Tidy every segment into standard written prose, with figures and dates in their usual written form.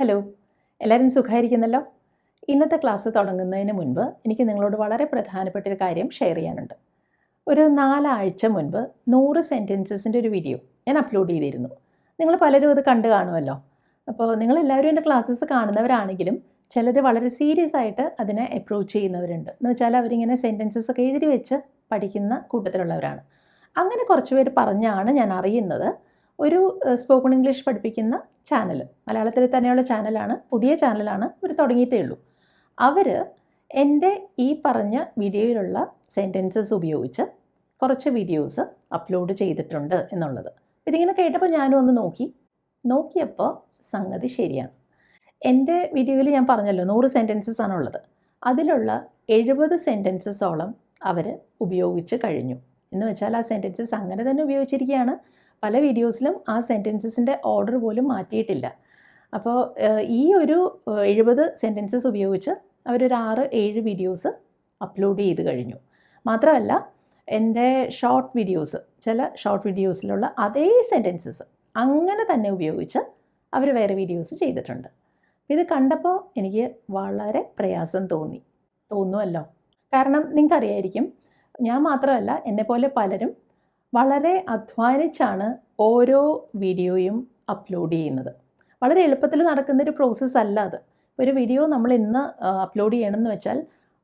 Hello, എല്ലാവരും സുഖമായിരിക്കുന്നല്ലോ. ഇന്നത്തെ class തുടങ്ങുന്നതിന് മുൻപ് എനിക്ക് നിങ്ങളോട് വളരെ പ്രധാനപ്പെട്ട ഒരു കാര്യം ഷെയർ ചെയ്യാനുണ്ട്. ഒരു 4 ആഴ്ച മുൻപ് 100 സെൻറ്റൻസസിൻ്റെ ഒരു വീഡിയോ ഞാൻ അപ്ലോഡ് ചെയ്തിരുന്നു. നിങ്ങൾ പലരും അത് കണ്ടു കാണുമല്ലോ. അപ്പോൾ നിങ്ങളെല്ലാവരും എൻ്റെ ക്ലാസ്സസ് കാണുന്നവരാണെങ്കിലും ചിലർ വളരെ സീരിയസ് ആയിട്ട് അതിനെ അപ്രോച്ച് ചെയ്യുന്നവരുണ്ട്. എന്ന് വെച്ചാൽ അവരിങ്ങനെ സെൻറ്റൻസസ് ഒക്കെ എഴുതി വെച്ച് പഠിക്കുന്ന കൂട്ടത്തിലുള്ളവരാണ്. അങ്ങനെ കുറച്ച് പേര് പറഞ്ഞാണ് ഞാൻ അറിയുന്നത് ഒരു സ്പോക്കൺ ഇംഗ്ലീഷ് പഠിപ്പിക്കുന്ന ചാനൽ, മലയാളത്തിൽ തന്നെയുള്ള ചാനലാണ്, പുതിയ ചാനലാണ്, അവർ തുടങ്ങിയിട്ടേ ഉള്ളൂ. അവർ എൻ്റെ ഈ പറഞ്ഞ വീഡിയോയിലുള്ള സെൻറ്റൻസസ് ഉപയോഗിച്ച് കുറച്ച് വീഡിയോസ് അപ്ലോഡ് ചെയ്തിട്ടുണ്ട് എന്നുള്ളത്. ഇതിങ്ങനെ കേട്ടപ്പോൾ ഞാനും ഒന്ന് നോക്കിയപ്പോൾ സംഗതി ശരിയാണ്. എൻ്റെ വീഡിയോയിൽ ഞാൻ പറഞ്ഞല്ലോ 100 സെൻറ്റൻസസ് ആണുള്ളത്. അതിലുള്ള 70 സെൻറ്റൻസസോളം അവർ ഉപയോഗിച്ച് കഴിഞ്ഞു. എന്ന് വെച്ചാൽ ആ സെൻറ്റൻസസ് അങ്ങനെ തന്നെ ഉപയോഗിച്ചിരിക്കുകയാണ്. പല വീഡിയോസിലും ആ സെൻറ്റൻസസിൻ്റെ ഓർഡർ പോലും മാറ്റിയിട്ടില്ല. അപ്പോൾ ഈ ഒരു 70 സെൻറ്റൻസസ് ഉപയോഗിച്ച് അവരൊരു 6-7 വീഡിയോസ് അപ്ലോഡ് ചെയ്ത് കഴിഞ്ഞു. മാത്രമല്ല എൻ്റെ ഷോർട്ട് വീഡിയോസ്, ചില ഷോർട്ട് വീഡിയോസിലുള്ള അതേ സെൻറ്റൻസസ് അങ്ങനെ തന്നെ ഉപയോഗിച്ച് അവർ വേറെ വീഡിയോസ് ചെയ്തിട്ടുണ്ട്. ഇത് കണ്ടപ്പോൾ എനിക്ക് വളരെ പ്രയാസം തോന്നുമല്ലോ. കാരണം നിങ്ങൾക്കറിയായിരിക്കും, ഞാൻ മാത്രമല്ല എന്നെപ്പോലെ പലരും വളരെ അധ്വാനിച്ചാണ് ഓരോ വീഡിയോയും അപ്ലോഡ് ചെയ്യുന്നത്. വളരെ എളുപ്പത്തിൽ നടക്കുന്നൊരു പ്രോസസ്സല്ല അത്. ഒരു വീഡിയോ നമ്മൾ ഇന്ന് അപ്ലോഡ് ചെയ്യണമെന്ന് വെച്ചാൽ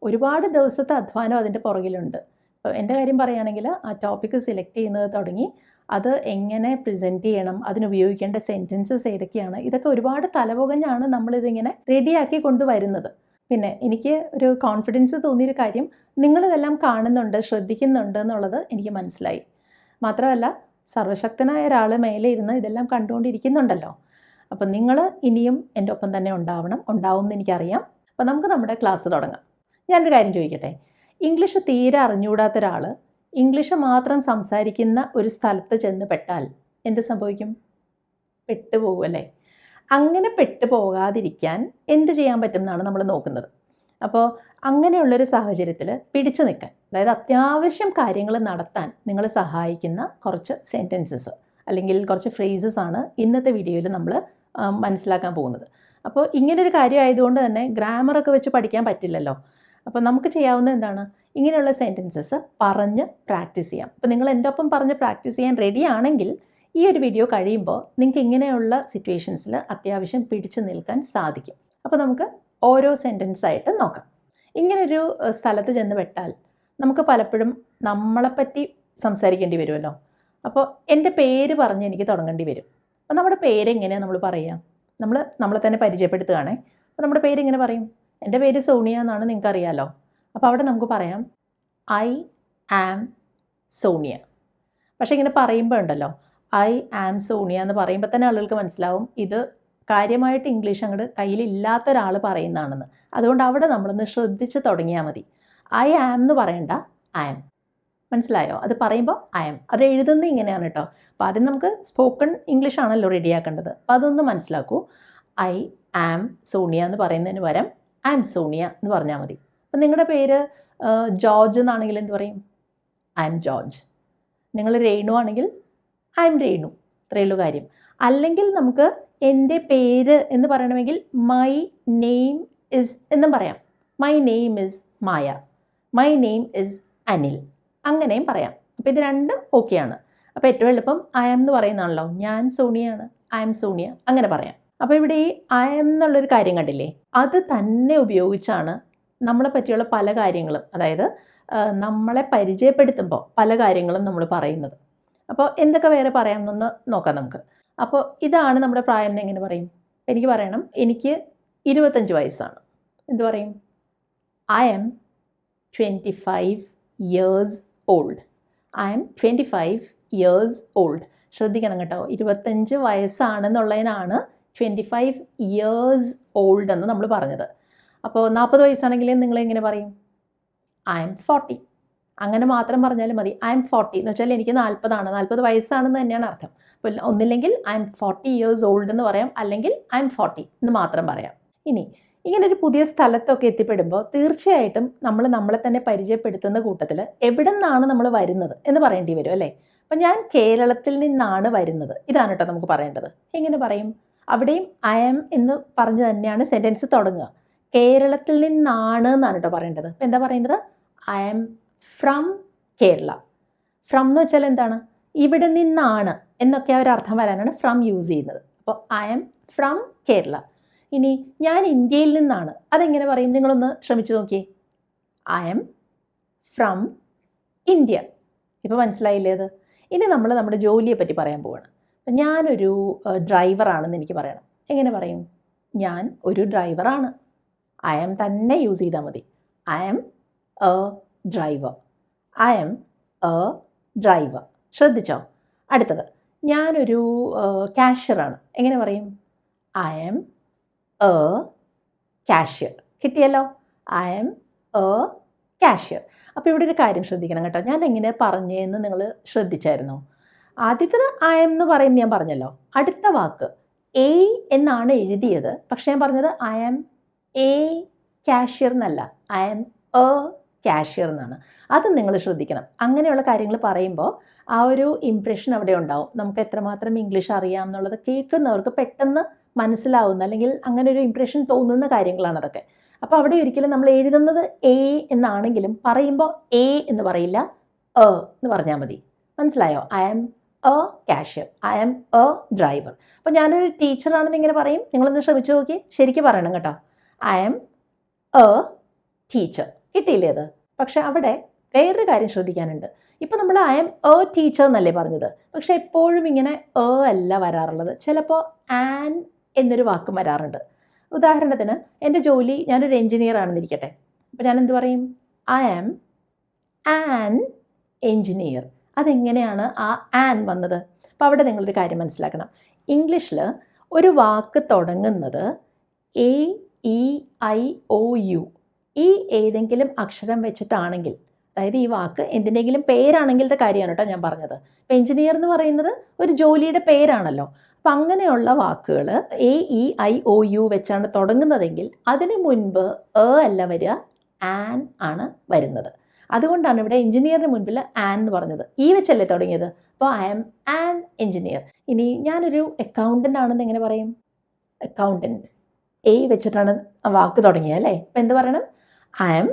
ഒരുപാട് ദിവസത്തെ അധ്വാനം അതിൻ്റെ പുറകിലുണ്ട്. ഇപ്പോൾ എൻ്റെ കാര്യം പറയുകയാണെങ്കിൽ ആ ടോപ്പിക്ക് സെലക്ട് ചെയ്യുന്നത് തുടങ്ങി അത് എങ്ങനെ പ്രസൻറ്റ് ചെയ്യണം, അതിനുപയോഗിക്കേണ്ട സെൻറ്റൻസസ് ഏതൊക്കെയാണ്, ഇതൊക്കെ ഒരുപാട് തലപുകഞ്ഞാണ് നമ്മളിതിങ്ങനെ റെഡിയാക്കി കൊണ്ടുവരുന്നത്. പിന്നെ എനിക്ക് ഒരു കോൺഫിഡൻസ് തോന്നിയൊരു കാര്യം, നിങ്ങളിതെല്ലാം കാണുന്നുണ്ട്, ശ്രദ്ധിക്കുന്നുണ്ട് എന്നുള്ളത് എനിക്ക് മനസ്സിലായി. മാത്രമല്ല സർവശക്തനായ ഒരാൾ മേലെ ഇരുന്ന് ഇതെല്ലാം കണ്ടുകൊണ്ടിരിക്കുന്നുണ്ടല്ലോ. അപ്പം നിങ്ങൾ ഇനിയും എൻ്റെ ഒപ്പം തന്നെ ഉണ്ടാവും എന്ന് എനിക്കറിയാം. അപ്പോൾ നമുക്ക് നമ്മുടെ ക്ലാസ് തുടങ്ങാം. ഞാനൊരു കാര്യം ചോദിക്കട്ടെ, ഇംഗ്ലീഷ് തീരെ അറിഞ്ഞുകൂടാത്ത ഒരാൾ ഇംഗ്ലീഷ് മാത്രം സംസാരിക്കുന്ന ഒരു സ്ഥലത്ത് ചെന്ന് പെട്ടാൽ എന്ത് സംഭവിക്കും? പെട്ടുപോകുമല്ലേ? അങ്ങനെ പെട്ടുപോകാതിരിക്കാൻ എന്ത് ചെയ്യാൻ പറ്റും എന്നാണ് നമ്മൾ നോക്കുന്നത്. അപ്പോൾ അങ്ങനെയുള്ളൊരു സാഹചര്യത്തിൽ പിടിച്ചു നിൽക്കാൻ, അതായത് അത്യാവശ്യം കാര്യങ്ങൾ നടത്താൻ നിങ്ങളെ സഹായിക്കുന്ന കുറച്ച് സെൻറ്റൻസസ് അല്ലെങ്കിൽ കുറച്ച് ഫ്രേസസ് ആണ് ഇന്നത്തെ വീഡിയോയിൽ നമ്മൾ മനസ്സിലാക്കാൻ പോകുന്നത്. അപ്പോൾ ഇങ്ങനൊരു കാര്യം ആയതുകൊണ്ട് തന്നെ ഗ്രാമറൊക്കെ വെച്ച് പഠിക്കാൻ പറ്റില്ലല്ലോ. അപ്പോൾ നമുക്ക് ചെയ്യാവുന്ന എന്താണ്, ഇങ്ങനെയുള്ള സെൻറ്റൻസസ് പറഞ്ഞ് പ്രാക്ടീസ് ചെയ്യാം. അപ്പോൾ നിങ്ങൾ എൻ്റെ ഒപ്പം പറഞ്ഞ് പ്രാക്ടീസ് ചെയ്യാൻ റെഡി ആണെങ്കിൽ ഈ ഒരു വീഡിയോ കഴിയുമ്പോൾ നിങ്ങൾക്ക് ഇങ്ങനെയുള്ള സിറ്റുവേഷൻസിൽ അത്യാവശ്യം പിടിച്ചു നിൽക്കാൻ സാധിക്കും. അപ്പോൾ നമുക്ക് ഓരോ സെൻറ്റൻസായിട്ട് നോക്കാം. ഇങ്ങനൊരു സ്ഥലത്ത് ചെന്ന് പെട്ടാൽ നമുക്ക് പലപ്പോഴും നമ്മളെപ്പറ്റി സംസാരിക്കേണ്ടി വരുമല്ലോ. അപ്പോൾ എൻ്റെ പേര് പറഞ്ഞ് എനിക്ക് തുടങ്ങേണ്ടി വരും. അപ്പോൾ നമ്മുടെ പേരെങ്ങനെയാണ് നമ്മൾ പറയുക? നമ്മളെ തന്നെ പരിചയപ്പെടുത്തുകയാണേ. അപ്പോൾ നമ്മുടെ പേര് എങ്ങനെ പറയും? എൻ്റെ പേര് സോണിയ എന്നാണ്, നിങ്ങൾക്കറിയാമല്ലോ. അപ്പോൾ അവിടെ നമുക്ക് പറയാം ഐ ആം സോണിയ. പക്ഷേ ഇങ്ങനെ പറയുമ്പോൾ ഉണ്ടല്ലോ, ഐ ആം സോണിയ എന്ന് പറയുമ്പോൾ തന്നെ ആളുകൾക്ക് മനസ്സിലാവും ഇത് കാര്യമായിട്ട് ഇംഗ്ലീഷ് അങ്ങോട്ട് കയ്യിലില്ലാത്ത ഒരാൾ പറയുന്നതാണെന്ന്. അതുകൊണ്ട് അവിടെ നമ്മളൊന്ന് ശ്രദ്ധിച്ച് തുടങ്ങിയാൽ മതി. ഐ ആം എന്ന് പറയണ്ട, ഐ ആം. മനസ്സിലായോ? അത് പറയുമ്പോൾ ഐ ആം, അത് എഴുതുന്നത് ഇങ്ങനെയാണ് കേട്ടോ. അപ്പോൾ ആദ്യം നമുക്ക് സ്പോക്കൺ ഇംഗ്ലീഷ് ആണല്ലോ റെഡിയാക്കേണ്ടത്. അപ്പോൾ അതൊന്ന് മനസ്സിലാക്കൂ. ഐ ആം സോണിയ എന്ന് പറയുന്നതിന് പകരം ഐ ആം സോണിയ എന്ന് പറഞ്ഞാൽ മതി. അപ്പം നിങ്ങളുടെ പേര് ജോർജ് എന്നാണെങ്കിൽ എന്ത് പറയും? I am George. നിങ്ങൾ രേണു ആണെങ്കിൽ ഐ ആം രേണു. ഇത്രയേ ഉള്ളൂ കാര്യം. അല്ലെങ്കിൽ നമുക്ക് എൻ്റെ പേര് എന്ന് പറയണമെങ്കിൽ മൈ നെയിം ഇസ് എന്നും പറയാം. My name is Maya, my name is Anil, അങ്ങനെയും പറയാം. അപ്പോൾ ഇത് രണ്ടും ഓക്കെയാണ്. അപ്പോൾ ഏറ്റവും എളുപ്പം ഐ ആം എന്ന് പറയുന്നതാണല്ലോ. ഞാൻ സോണിയാണ്, ഐ ആം സോണിയ, അങ്ങനെ പറയാം. അപ്പോൾ ഇവിടെ ഈ ഐ ആം എന്നുള്ളൊരു കാര്യം കണ്ടില്ലേ, അത് തന്നെ ഉപയോഗിച്ചാണ് നമ്മളെ പറ്റിയുള്ള പല കാര്യങ്ങളും, അതായത് നമ്മളെ പരിചയപ്പെടുത്തുമ്പോൾ പല കാര്യങ്ങളും നമ്മൾ പറയുന്നത്. അപ്പോൾ എന്തൊക്കെ വേറെ പറയാമെന്നൊന്ന് നോക്കാം നമുക്ക്. അപ്പോൾ ഇതാണ് നമ്മുടെ പ്രായം എന്ന് എങ്ങനെ പറയും? എനിക്ക് പറയണം, എനിക്ക് 25 വയസ്സാണ്. എന്ത് പറയും? I am 25 years old. I am 25 years old. ശ്രദ്ധിക്കണം കേട്ടോ, 25 വയസ്സാണെന്നുള്ളതിനാണ് 25 ഇയേഴ്സ് ഓൾഡ് എന്ന് നമ്മൾ പറഞ്ഞത്. അപ്പോൾ 40 വയസ്സാണെങ്കിൽ നിങ്ങളെങ്ങനെ പറയും? I am 40. അങ്ങനെ മാത്രം പറഞ്ഞാലും മതി. ഐ ആം 40 എന്ന് വെച്ചാൽ എനിക്ക് 40 വയസ്സാണെന്ന് തന്നെയാണ് അർത്ഥം. അപ്പോൾ ഒന്നില്ലെങ്കിൽ ഐ ആം 40 ഇയേഴ്സ് ഓൾഡ് എന്ന് പറയാം, അല്ലെങ്കിൽ ഐ ആം 40 എന്ന് മാത്രം പറയാം. ഇനി ഇങ്ങനൊരു പുതിയ സ്ഥലത്തൊക്കെ എത്തിപ്പെടുമ്പോൾ തീർച്ചയായിട്ടും നമ്മളെ തന്നെ പരിചയപ്പെടുത്തുന്ന കൂട്ടത്തിൽ എവിടെ നിന്നാണ് നമ്മൾ വരുന്നത് എന്ന് പറയേണ്ടി വരും അല്ലേ? അപ്പം ഞാൻ കേരളത്തിൽ നിന്നാണ് വരുന്നത്, ഇതാണ് കേട്ടോ നമുക്ക് പറയേണ്ടത്. എങ്ങനെ പറയും? അവിടെയും ഐ ആം എന്ന് പറഞ്ഞ് തന്നെയാണ് സെൻറ്റൻസ് തുടങ്ങുക. കേരളത്തിൽ നിന്നാണ് എന്നാണ് കേട്ടോ പറയേണ്ടത്. അപ്പോൾ എന്താ പറയുന്നത്? I am from Kerala. From എന്ന് വെച്ചാൽ എന്താണ്? ഇവിടെ നിന്നാണ് എന്നൊക്കെ ആ ഒരു അർത്ഥം വരാനാണ് ഫ്രം യൂസ് ചെയ്യുന്നത്. അപ്പോൾ ഐ ആം ഫ്രം കേരള. ഇനി ഞാൻ ഇന്ത്യയിൽ നിന്നാണ്, അതെങ്ങനെ പറയും? നിങ്ങളൊന്ന് ശ്രമിച്ചു നോക്കിയേ. I am from India. ഇപ്പോൾ മനസ്സിലായില്ലേ അത്? ഇനി നമ്മൾ നമ്മുടെ ജോലിയെ പറ്റി പറയാൻ പോവുകയാണ്. അപ്പം ഞാനൊരു ഡ്രൈവറാണെന്ന് എനിക്ക് പറയണം. എങ്ങനെ പറയും? ഞാൻ ഒരു ഡ്രൈവറാണ്. ഐ ആം തന്നെ യൂസ് ചെയ്താൽ മതി. I am a driver. I am a driver. ശ്രദ്ധിച്ചോ? അടുത്തത്, ഞാനൊരു കാഷ്യറാണ്. എങ്ങനെ പറയും? I am a cashier. കിട്ടിയല്ലോ? I am a cashier. അപ്പോൾ ഇവിടെ ഒരു കാര്യം ശ്രദ്ധിക്കണം കേട്ടോ. ഞാൻ എങ്ങനെ പറഞ്ഞതെന്ന് നിങ്ങൾ ശ്രദ്ധിച്ചായിരുന്നോ? ആദ്യത്തെ ഐ എം എന്ന് പറയുന്നത് ഞാൻ പറഞ്ഞല്ലോ. അടുത്ത വാക്ക് എ എന്നാണ് എഴുതിയത്, പക്ഷേ ഞാൻ പറഞ്ഞത് ഐ ആം എ കാഷ്യർ എന്നല്ല, ഐ ആം എ കാഷ്യർ എന്നാണ്. അത് നിങ്ങൾ ശ്രദ്ധിക്കണം. അങ്ങനെയുള്ള കാര്യങ്ങൾ പറയുമ്പോൾ ആ ഒരു ഇംപ്രഷൻ അവിടെ ഉണ്ടാവും. നമുക്ക് എത്രമാത്രം ഇംഗ്ലീഷ് അറിയാം എന്നുള്ളത് കേൾക്കുന്നവർക്ക് പെട്ടെന്ന് മനസ്സിലാവുന്ന, അല്ലെങ്കിൽ അങ്ങനെ ഒരു ഇംപ്രഷൻ തോന്നുന്ന കാര്യങ്ങളാണ് അതൊക്കെ. അപ്പോൾ അവിടെ ഒരിക്കലും നമ്മൾ എഴുതുന്നത് എ എന്നാണെങ്കിലും പറയുമ്പോൾ എ എന്ന് പറയില്ല, എ എന്ന് പറഞ്ഞാൽ മതി. മനസ്സിലായോ? I am a cashier, I am a driver. അപ്പോൾ ഞാനൊരു ടീച്ചറാണെന്ന് ഇങ്ങനെ പറയും. നിങ്ങളൊന്ന് ശ്രമിച്ചു നോക്കി, ശരിക്കും പറയണം കേട്ടോ. I am a teacher. കിട്ടിയില്ലേ അത്? പക്ഷെ അവിടെ വേറൊരു കാര്യം ശ്രദ്ധിക്കാനുണ്ട്. ഇപ്പോൾ നമ്മൾ ഐ ആം എ ടീച്ചർ എന്നല്ലേ പറഞ്ഞത്, പക്ഷെ എപ്പോഴും ഇങ്ങനെ എ അല്ല വരാറുള്ളത്. ചിലപ്പോൾ ആൻ എന്നൊരു വാക്കും വരാറുണ്ട്. ഉദാഹരണത്തിന് എൻ്റെ ജോലി, ഞാനൊരു എൻജിനീയർ ആണെന്നിരിക്കട്ടെ. അപ്പോൾ ഞാൻ എന്ത് പറയും? I am an engineer. അതെങ്ങനെയാണ് ആ ആൻ വന്നത്? അപ്പോൾ അവിടെ നിങ്ങളൊരു കാര്യം മനസ്സിലാക്കണം. ഇംഗ്ലീഷിൽ ഒരു വാക്ക് തുടങ്ങുന്നത് A E I O U, ഈ ഏതെങ്കിലും അക്ഷരം വെച്ചിട്ടാണെങ്കിൽ, അതായത് ഈ വാക്ക് എന്തിൻ്റെങ്കിലും പേരാണെങ്കിലത്തെ കാര്യമാണ് കേട്ടോ ഞാൻ പറഞ്ഞത്. ഇപ്പോൾ എൻജിനീയർ എന്ന് പറയുന്നത് ഒരു ജോലിയുടെ പേരാണല്ലോ. അപ്പം അങ്ങനെയുള്ള വാക്കുകൾ A E I O U വെച്ചാണ് തുടങ്ങുന്നതെങ്കിൽ അതിന് മുൻപ് എ അല്ല വരിക, ആൻ ആണ് വരുന്നത്. അതുകൊണ്ടാണ് ഇവിടെ എൻജിനീയറിന് മുൻപിൽ ആൻ എന്ന് പറഞ്ഞത്. ഈ വെച്ചല്ലേ തുടങ്ങിയത്. അപ്പോൾ ഐ ആം ആൻ എൻജിനീയർ. ഇനി ഞാനൊരു അക്കൗണ്ടൻ്റ് ആണെന്ന് എങ്ങനെ പറയും? അക്കൗണ്ടൻറ്റ്. എ വെച്ചിട്ടാണ് വാക്ക് തുടങ്ങിയത് അല്ലേ? അപ്പോൾ എന്ത് പറയണം? I am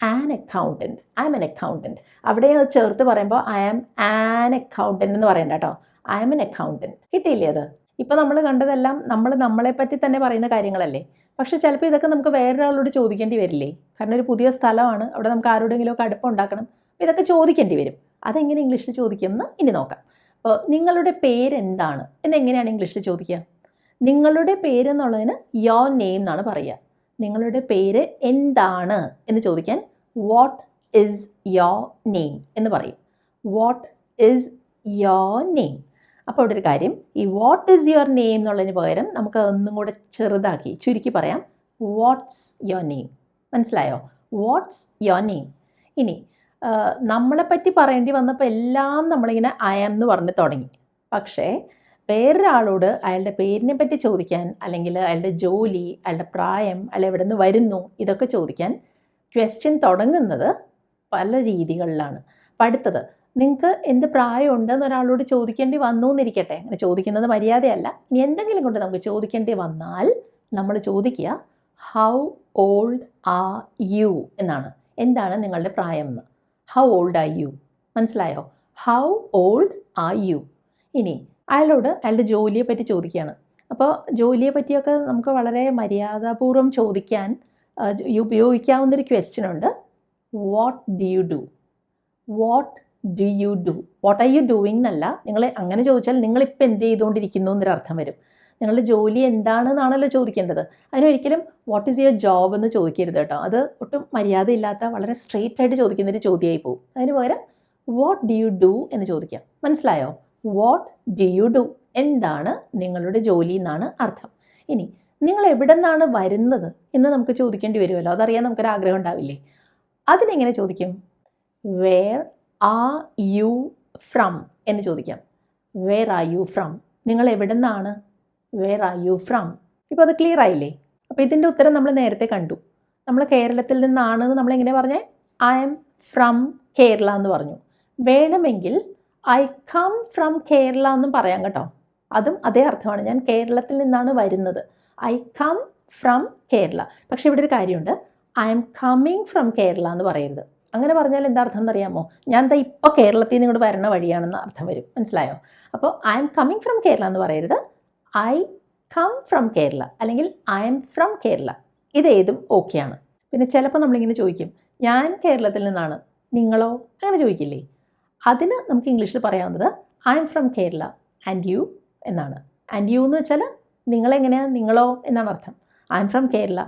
an accountant. I am an accountant. അവിടെ ചേർത്ത് പറയുമ്പോൾ ഐ ആം ആൻ അക്കൗണ്ടൻറ്റ് എന്ന് പറയണ്ട കേട്ടോ. I am an accountant. കിട്ടിയില്ലേ അത്? ഇപ്പോൾ നമ്മൾ കണ്ടതെല്ലാം നമ്മളെപ്പറ്റി തന്നെ പറയുന്ന കാര്യങ്ങളല്ലേ. പക്ഷേ ചിലപ്പോൾ ഇതൊക്കെ നമുക്ക് വേറൊരാളോട് ചോദിക്കേണ്ടി വരില്ലേ? കാരണം ഒരു പുതിയ സ്ഥലമാണ്, അവിടെ നമുക്ക് ആരോടെങ്കിലുമൊക്കെ അടുപ്പം ഉണ്ടാക്കണം. അപ്പോൾ ഇതൊക്കെ ചോദിക്കേണ്ടി വരും. അതെങ്ങനെ ഇംഗ്ലീഷിൽ ചോദിക്കുമെന്ന് ഇനി നോക്കാം. അപ്പോൾ നിങ്ങളുടെ പേരെന്താണ് എന്നെങ്ങനെയാണ് ഇംഗ്ലീഷിൽ ചോദിക്കുക? നിങ്ങളുടെ പേരെന്നുള്ളതിന് യോർ നെയിം എന്നാണ് പറയുക. നിങ്ങളുടെ പേര് എന്താണ് എന്ന് ചോദിക്കാൻ വാട്ട് ഈസ് യോർ നെയിം എന്ന് പറയും. What is your name. അപ്പോൾ അവിടെ ഒരു കാര്യം, ഈ വാട്ട് ഈസ് യുവർ നെയിം എന്നുള്ളതിന് പകരം നമുക്ക് ഒന്നും കൂടെ ചെറുതാക്കി ചുരുക്കി പറയാം, വാട്ട്സ് യുവർ നെയിം. മനസ്സിലായോ? What's your name. ഇനി നമ്മളെപ്പറ്റി പറയേണ്ടി വന്നപ്പോൾ എല്ലാം നമ്മളിങ്ങനെ ഐ ആം എന്ന് പറഞ്ഞ് തുടങ്ങി. പക്ഷേ വേറൊരാളോട് അയാളുടെ പേരിനെ പറ്റി ചോദിക്കാൻ, അല്ലെങ്കിൽ അയാളുടെ ജോലി, അയാളുടെ പ്രായം, അയാൾ എവിടെ നിന്ന് വരുന്നു, ഇതൊക്കെ ചോദിക്കാൻ ക്വസ്റ്റ്യൻ തുടങ്ങുന്നത് പല രീതികളിലാണ്. അപ്പം അടുത്തത്, നിങ്ങൾക്ക് എന്ത് പ്രായമുണ്ടെന്ന് ഒരാളോട് ചോദിക്കേണ്ടി വന്നു എന്നിരിക്കട്ടെ. അങ്ങനെ ചോദിക്കുന്നത് മര്യാദയല്ല. ഇനി എന്തെങ്കിലും കൊണ്ട് നമുക്ക് ചോദിക്കേണ്ടി വന്നാൽ നമ്മൾ ചോദിക്കുക ഹൗ ഓൾഡ് ആർ യു എന്നാണ്. എന്താണ് നിങ്ങളുടെ പ്രായം എന്ന്. How old are you. മനസ്സിലായോ? How old are you. ഇനി അയാളോട് അയാളുടെ ജോലിയെ പറ്റി ചോദിക്കുകയാണ്. അപ്പോൾ ജോലിയെ പറ്റിയൊക്കെ നമുക്ക് വളരെ മര്യാദാപൂർവ്വം ചോദിക്കാൻ ഉപയോഗിക്കാവുന്നൊരു ക്വസ്റ്റ്യൻ ഉണ്ട്. What do you do. What do you do. What are you doing എന്നല്ല. നിങ്ങൾ അങ്ങനെ ചോദിച്ചാൽ നിങ്ങളിപ്പോൾ എന്ത് ചെയ്തുകൊണ്ടിരിക്കുന്നു എന്നൊരർത്ഥം വരും. നിങ്ങളുടെ ജോലി എന്താണെന്നാണല്ലോ ചോദിക്കേണ്ടത്. അതിനൊരിക്കലും വാട്ട് ഈസ് യുവർ ജോബ് എന്ന് ചോദിക്കരുത് കേട്ടോ. അത് ഒട്ടും മര്യാദയില്ലാത്ത, വളരെ സ്ട്രെയിറ്റ് ആയിട്ട് ചോദിക്കുന്നൊരു ചോദ്യമായി പോകും. അതിന് പകരം വാട്ട് ഡു യു ഡു എന്ന് ചോദിക്കാം. മനസ്സിലായോ? What do you do. എന്താണ് നിങ്ങളുടെ ജോലി എന്നാണ് അർത്ഥം. ഇനി നിങ്ങൾ എവിടെ നിന്നാണ് വരുന്നത് എന്ന് നമുക്ക് ചോദിക്കേണ്ടി വരുമല്ലോ. അതറിയാൻ നമുക്കൊരാഗ്രഹം ഉണ്ടാവില്ലേ? അതിനെങ്ങനെ ചോദിക്കും? വേർ ആർ യു ഫ്രം എന്ന് ചോദിക്കാം. Where are you from. നിങ്ങൾ എവിടെ നിന്നാണ്? Where are you from. ഇപ്പോൾ അത് ക്ലിയർ ആയില്ലേ? അപ്പോൾ ഇതിൻ്റെ ഉത്തരം നമ്മൾ നേരത്തെ കണ്ടു. നമ്മൾ കേരളത്തിൽ നിന്നാണെന്ന് നമ്മളെങ്ങനെ പറഞ്ഞേ? ഐ എം ഫ്രം കേരള എന്ന് പറഞ്ഞു. വേണമെങ്കിൽ ഐ കം ഫ്രം കേരള എന്നും പറയാം കേട്ടോ. അതും അതേ അർത്ഥമാണ്. ഞാൻ കേരളത്തിൽ നിന്നാണ് വരുന്നത്. I come from Kerala. പക്ഷേ ഇവിടെ ഒരു കാര്യമുണ്ട്, I am coming from Kerala എന്ന് പറയരുത്. അങ്ങനെ പറഞ്ഞാൽ എന്താ അർത്ഥം എന്നറിയാമോ? ഞാൻ ദാ ഇപ്പോൾ കേരളത്തിൽ നിന്ന് ഇങ്ങോട്ട് വരണ വഴിയാണെന്ന് അർത്ഥം വരും. മനസ്സിലായോ? അപ്പോൾ I am coming from Kerala എന്ന് പറയരുത്. ഐ കം ഫ്രം കേരള അല്ലെങ്കിൽ ഐ എം ഫ്രം കേരള. ഇതേതും ഓക്കെയാണ്. പിന്നെ ചിലപ്പോൾ നമ്മളിങ്ങനെ ചോദിക്കും, ഞാൻ കേരളത്തിൽ നിന്നാണ്, നിങ്ങളോ? അങ്ങനെ ചോദിക്കില്ലേ? അതിന് നമുക്ക് ഇംഗ്ലീഷിൽ പറയാവുന്നത് I am from Kerala and you എന്നാണ്. ആൻഡ് യു എന്ന് വെച്ചാൽ നിങ്ങളെങ്ങനെയാണ്, നിങ്ങളോ എന്നാണ് അർത്ഥം. I am from Kerala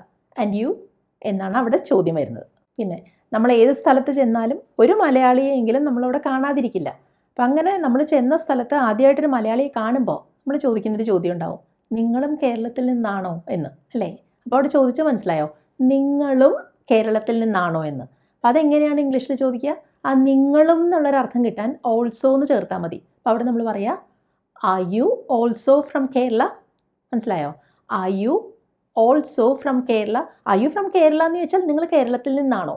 and you എന്നാണ് അവിടെ ചോദ്യം വരുന്നത്. പിന്നെ നമ്മൾ ഏത് സ്ഥലത്ത് ചെന്നാലും ഒരു മലയാളിയെങ്കിലും നമ്മളവിടെ കാണാതിരിക്കില്ല. അപ്പം അങ്ങനെ നമ്മൾ ചെന്ന സ്ഥലത്ത് ആദ്യമായിട്ടൊരു മലയാളിയെ കാണുമ്പോൾ നമ്മൾ ചോദിക്കുന്നൊരു ചോദ്യം ഉണ്ടാവും, നിങ്ങളും കേരളത്തിൽ നിന്നാണോ എന്ന്, അല്ലേ? അപ്പോൾ അവിടെ ചോദിച്ചാൽ മനസ്സിലായോ, നിങ്ങളും കേരളത്തിൽ നിന്നാണോ എന്ന്. അപ്പോൾ അതെങ്ങനെയാണ് ഇംഗ്ലീഷിൽ ചോദിക്കുക? ആ നിങ്ങളും എന്നുള്ളൊരർത്ഥം കിട്ടാൻ ഓൾസോ എന്ന് ചേർത്താൽ മതി. അപ്പോൾ അവിടെ നമ്മൾ പറയുക, are you also from Kerala? മനസ്സിലായോ? Are you also from Kerala? Are you from Kerala എന്ന് ചോദിച്ചാൽ നിങ്ങൾ കേരളത്തിൽ നിന്നാണോ?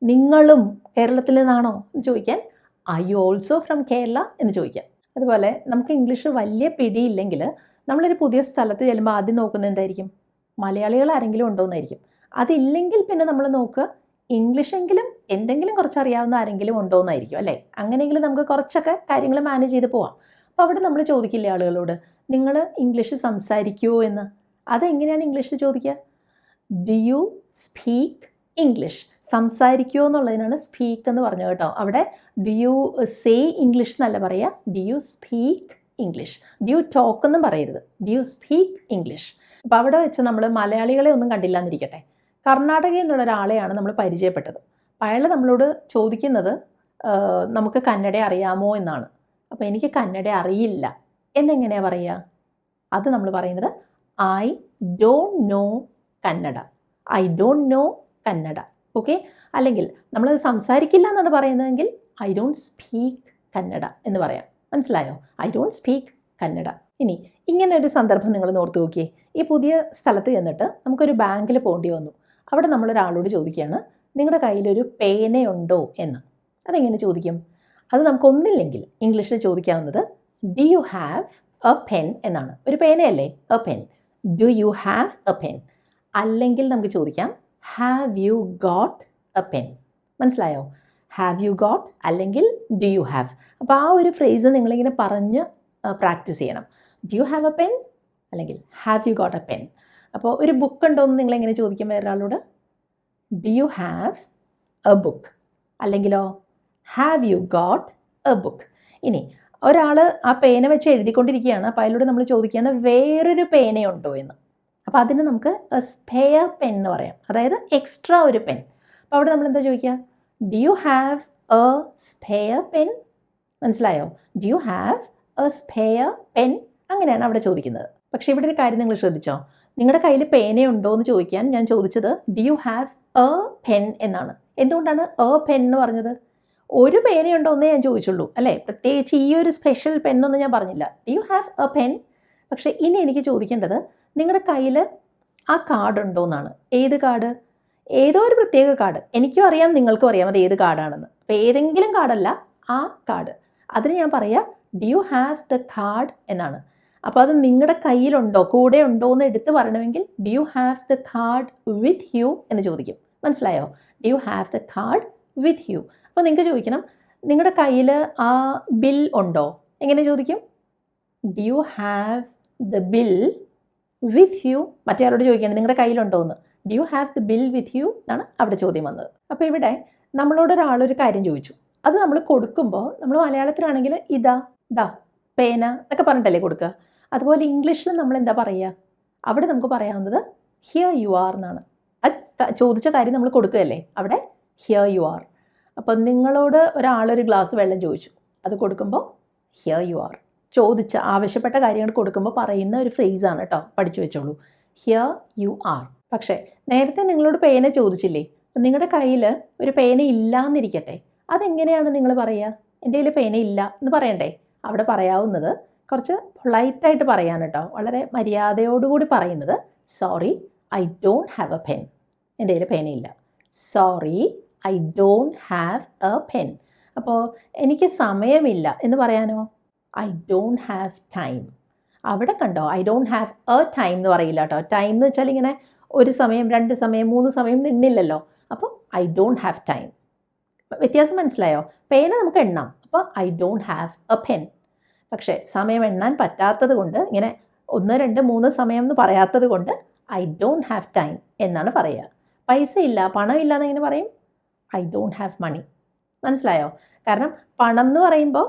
നിങ്ങളും കേരളത്തിൽ നിന്നാണോ എന്ന് ചോദിക്കാൻ R you also from Kerala എന്ന് ചോദിക്കാം. അതുപോലെ നമുക്ക് ഇംഗ്ലീഷ് വലിയ പിടിയില്ലെങ്കിൽ നമ്മളൊരു പുതിയ സ്ഥലത്ത് ചെല്ലുമ്പോൾ ആദ്യം നോക്കുന്നത് എന്തായിരിക്കും? മലയാളികൾ ആരെങ്കിലും ഉണ്ടോ എന്നായിരിക്കും. അതില്ലെങ്കിൽ പിന്നെ നമ്മൾ നോക്കുക ഇംഗ്ലീഷെങ്കിലും എന്തെങ്കിലും കുറച്ചറിയാവുന്ന ആരെങ്കിലും ഉണ്ടോ എന്നായിരിക്കും, അല്ലേ? അങ്ങനെയെങ്കിലും നമുക്ക് കുറച്ചൊക്കെ കാര്യങ്ങൾ മാനേജ് ചെയ്ത് പോവാം. അപ്പോൾ അവിടെ നമ്മൾ ചോദിക്കില്ലേ ആളുകളോട്, നിങ്ങൾ ഇംഗ്ലീഷ് സംസാരിക്കുമോ എന്ന്? അതെങ്ങനെയാണ് ഇംഗ്ലീഷിൽ ചോദിക്കുക? Do you speak English? സംസാരിക്കുമോ എന്നുള്ളതിനാണ് സ്പീക്ക് എന്ന് പറഞ്ഞു കേട്ടോ. അവിടെ ഡു യു സേ ഇംഗ്ലീഷ് എന്നല്ല പറയുക, do you speak English. Do you talk എന്നും പറയരുത്, ഡു യു സ്പീക്ക് ഇംഗ്ലീഷ്. അപ്പോൾ അവിടെ വെച്ച് നമ്മൾ മലയാളികളെ ഒന്നും കണ്ടില്ല എന്നിരിക്കട്ടെ, കർണാടകയിൽ നിന്നുള്ള ഒരാളെയാണ് നമ്മൾ പരിചയപ്പെട്ടത്. അയാൾ നമ്മളോട് ചോദിക്കുന്നത് നമുക്ക് കന്നഡ അറിയാമോ എന്നാണ്. അപ്പോൾ എനിക്ക് കന്നഡ അറിയില്ല എന്നെങ്ങനെയാണ് പറയുക? അത് നമ്മൾ പറയുന്നത് I don't know Kannada. I don't know Kannada. Okay? അല്ലെങ്കിൽ നമ്മളത് സംസാരിക്കില്ല എന്നാണ് പറയുന്നതെങ്കിൽ ഐ ഡോണ്ട് സ്പീക്ക് കന്നഡ എന്ന് പറയാം. മനസ്സിലായോ? I don't speak Kannada. ഇനി ഇങ്ങനെ ഒരു സന്ദർഭം നിങ്ങൾ ഓർത്ത് നോക്കിയേ. ഈ പുതിയ സ്ഥലത്ത് ചെന്നിട്ട് നമുക്കൊരു ബാങ്കിൽ പോകേണ്ടി വന്നു. അവിടെ നമ്മളൊരാളോട് ചോദിക്കുകയാണ്, നിങ്ങളുടെ കയ്യിലൊരു പേനയുണ്ടോ എന്ന്. അതെങ്ങനെ ചോദിക്കും? അത് നമുക്കൊന്നില്ലെങ്കിൽ ഇംഗ്ലീഷിൽ ചോദിക്കാവുന്നത് do you have a pen എന്നാണ്. ഒരു പേനയല്ലേ, a pen. Do you have a pen. അല്ലെങ്കിൽ നമുക്ക് ചോദിക്കാം have you got a pen. മനസ്സിലായോ? ഹാവ് യു ഗോട്ട് അല്ലെങ്കിൽ ഡു യു ഹാവ്. അപ്പോൾ ആ ഒരു ഫ്രേസ് നിങ്ങളിങ്ങനെ പറഞ്ഞ് പ്രാക്ടീസ് ചെയ്യണം. Do you have a pen അല്ലെങ്കിൽ have you got a pen. അപ്പോൾ ഒരു ബുക്ക് ഉണ്ടോ എന്ന് നിങ്ങളെങ്ങനെ ചോദിക്കും വേറൊരാളോട്? Do you have a book. അല്ലെങ്കിലോ have you got A book. ഇനി ഒരാൾ ആ പേന വെച്ച് എഴുതിക്കൊണ്ടിരിക്കുകയാണ്. അപ്പോൾ അതിലൂടെ നമ്മൾ ചോദിക്കുകയാണ് വേറൊരു പേനയുണ്ടോ എന്ന്. അപ്പോൾ അതിന് നമുക്ക് എ സ്പെയർ പെൻ എന്ന് പറയാം, അതായത് എക്സ്ട്രാ ഒരു പെൻ. അപ്പോൾ അവിടെ നമ്മൾ എന്താ ചോദിക്കുക? Do you have a spare pen? മനസ്സിലായോ? Do you have a spare pen? അങ്ങനെയാണ് അവിടെ ചോദിക്കുന്നത്. പക്ഷേ ഇവിടെ ഒരു കാര്യം നിങ്ങൾ ശ്രദ്ധിച്ചോ? നിങ്ങളുടെ കയ്യിൽ പേനയുണ്ടോ എന്ന് ചോദിക്കാൻ ഞാൻ ചോദിച്ചത് do you have a pen എന്നാണ്. എന്തുകൊണ്ടാണ് എ പെൻ എന്ന് പറഞ്ഞത്? ഒരു പേനയുണ്ടോ എന്നേ ഞാൻ ചോദിച്ചുള്ളൂ, അല്ലേ? പ്രത്യേകിച്ച് ഈ ഒരു സ്പെഷ്യൽ പെന്നൊന്നും ഞാൻ പറഞ്ഞില്ല. Do you have a pen? പക്ഷേ ഇനി എനിക്ക് ചോദിക്കേണ്ടത് നിങ്ങളുടെ കയ്യിൽ ആ കാർഡ് ഉണ്ടോ എന്നാണ്. ഏത് കാർഡ്? ഏതോ ഒരു പ്രത്യേക കാർഡ്. എനിക്കും അറിയാം, നിങ്ങൾക്കും അറിയാം അത് ഏത് കാർഡാണെന്ന്. അപ്പോൾ ഏതെങ്കിലും കാർഡല്ല, ആ കാർഡ്. അതിന് ഞാൻ പറയാം do you have the card എന്നാണ്. അപ്പോൾ അത് നിങ്ങളുടെ കയ്യിലുണ്ടോ, കൂടെ ഉണ്ടോ എന്ന് എടുത്ത് പറയണമെങ്കിൽ do you have the card with you എന്ന് ചോദിക്കും. മനസ്സിലായോ? Do you have the card with you. അപ്പോൾ നിങ്ങൾക്ക് ചോദിക്കണം നിങ്ങളുടെ കയ്യിൽ ആ ബിൽ ഉണ്ടോ? എങ്ങനെ ചോദിക്കും? Do you have the bill with you. മറ്റേ ആളോട് ചോദിക്കണം നിങ്ങളുടെ കയ്യിലുണ്ടോ എന്ന്. Do you have the bill with you എന്നാണ് അവിടെ ചോദ്യം വന്നത്. അപ്പോൾ ഇവിടെ നമ്മളോടൊരാളൊരു കാര്യം ചോദിച്ചു. അത് നമ്മൾ കൊടുക്കുമ്പോൾ നമ്മൾ മലയാളത്തിലാണെങ്കിൽ ഇതാ ദാ പേന എന്നൊക്കെ പറഞ്ഞിട്ടല്ലേ കൊടുക്കുക. അതുപോലെ ഇംഗ്ലീഷിൽ നമ്മൾ എന്താ പറയുക? അവിടെ നമുക്ക് പറയാവുന്നത് ഹിയർ യു ആർ എന്നാണ്. അത് ചോദിച്ച കാര്യം നമ്മൾ കൊടുക്കുകയല്ലേ, അവിടെ ഹിയർ യു ആർ. അപ്പോൾ നിങ്ങളോട് ഒരാളൊരു ഗ്ലാസ് വെള്ളം ചോദിച്ചു, അത് കൊടുക്കുമ്പോൾ ഹിയർ യു ആർ. ചോദിച്ച ആവശ്യപ്പെട്ട കാര്യങ്ങൾ കൊടുക്കുമ്പോൾ പറയുന്ന ഒരു ഫ്രേസാണ് കേട്ടോ, പഠിച്ചു വെച്ചോളൂ. Here you are. പക്ഷേ നേരത്തെ നിങ്ങളോട് പേന ചോദിച്ചില്ലേ? നിങ്ങളുടെ കയ്യിൽ ഒരു പേന ഇല്ല എന്നിരിക്കട്ടെ, അതെങ്ങനെയാണ് നിങ്ങൾ പറയുക? എൻ്റെ കയ്യിൽ പേന ഇല്ല എന്ന് പറയണ്ടേ? അവിടെ പറയാവുന്നത് കുറച്ച് പൊളൈറ്റായിട്ട് പറയാൻ കേട്ടോ, വളരെ മര്യാദയോടുകൂടി പറയുന്നത് sorry I don't have a pen. എൻ്റെ കയ്യിൽ പേനയില്ല. Sorry I don't have a pen. അപ്പോൾ എനിക്ക് സമയമില്ല എന്ന് പറയാനോ? I don't have time. അവിടെ കണ്ടോ I don't have a time എന്ന് പറയില്ല കേട്ടോ. ടൈം എന്ന് വെച്ചാൽ ഇങ്ങനെ ഒരു സമയം, 2 സമയം, 3 സമയം നിന്നില്ലല്ലോ. അപ്പോൾ ഐ ഡോണ്ട് ഹാവ് ടൈം. വ്യത്യാസം മനസ്സിലായോ? പേന നമുക്ക് എണ്ണാം, അപ്പോൾ I don't have a pen. പക്ഷേ സമയം എണ്ണാൻ പറ്റാത്തത് കൊണ്ട്, ഇങ്ങനെ 1, 2, 3 സമയം എന്ന് പറയാത്തത് കൊണ്ട് ഐ ഡോണ്ട് ഹാവ് ടൈം എന്നാണ് പറയുക. പൈസ ഇല്ല, പണം ഇല്ല എന്നെങ്ങനെ പറയും? I don't have money. മനസ്സിലായോ? കാരണം പണം എന്ന് പറയുമ്പോൾ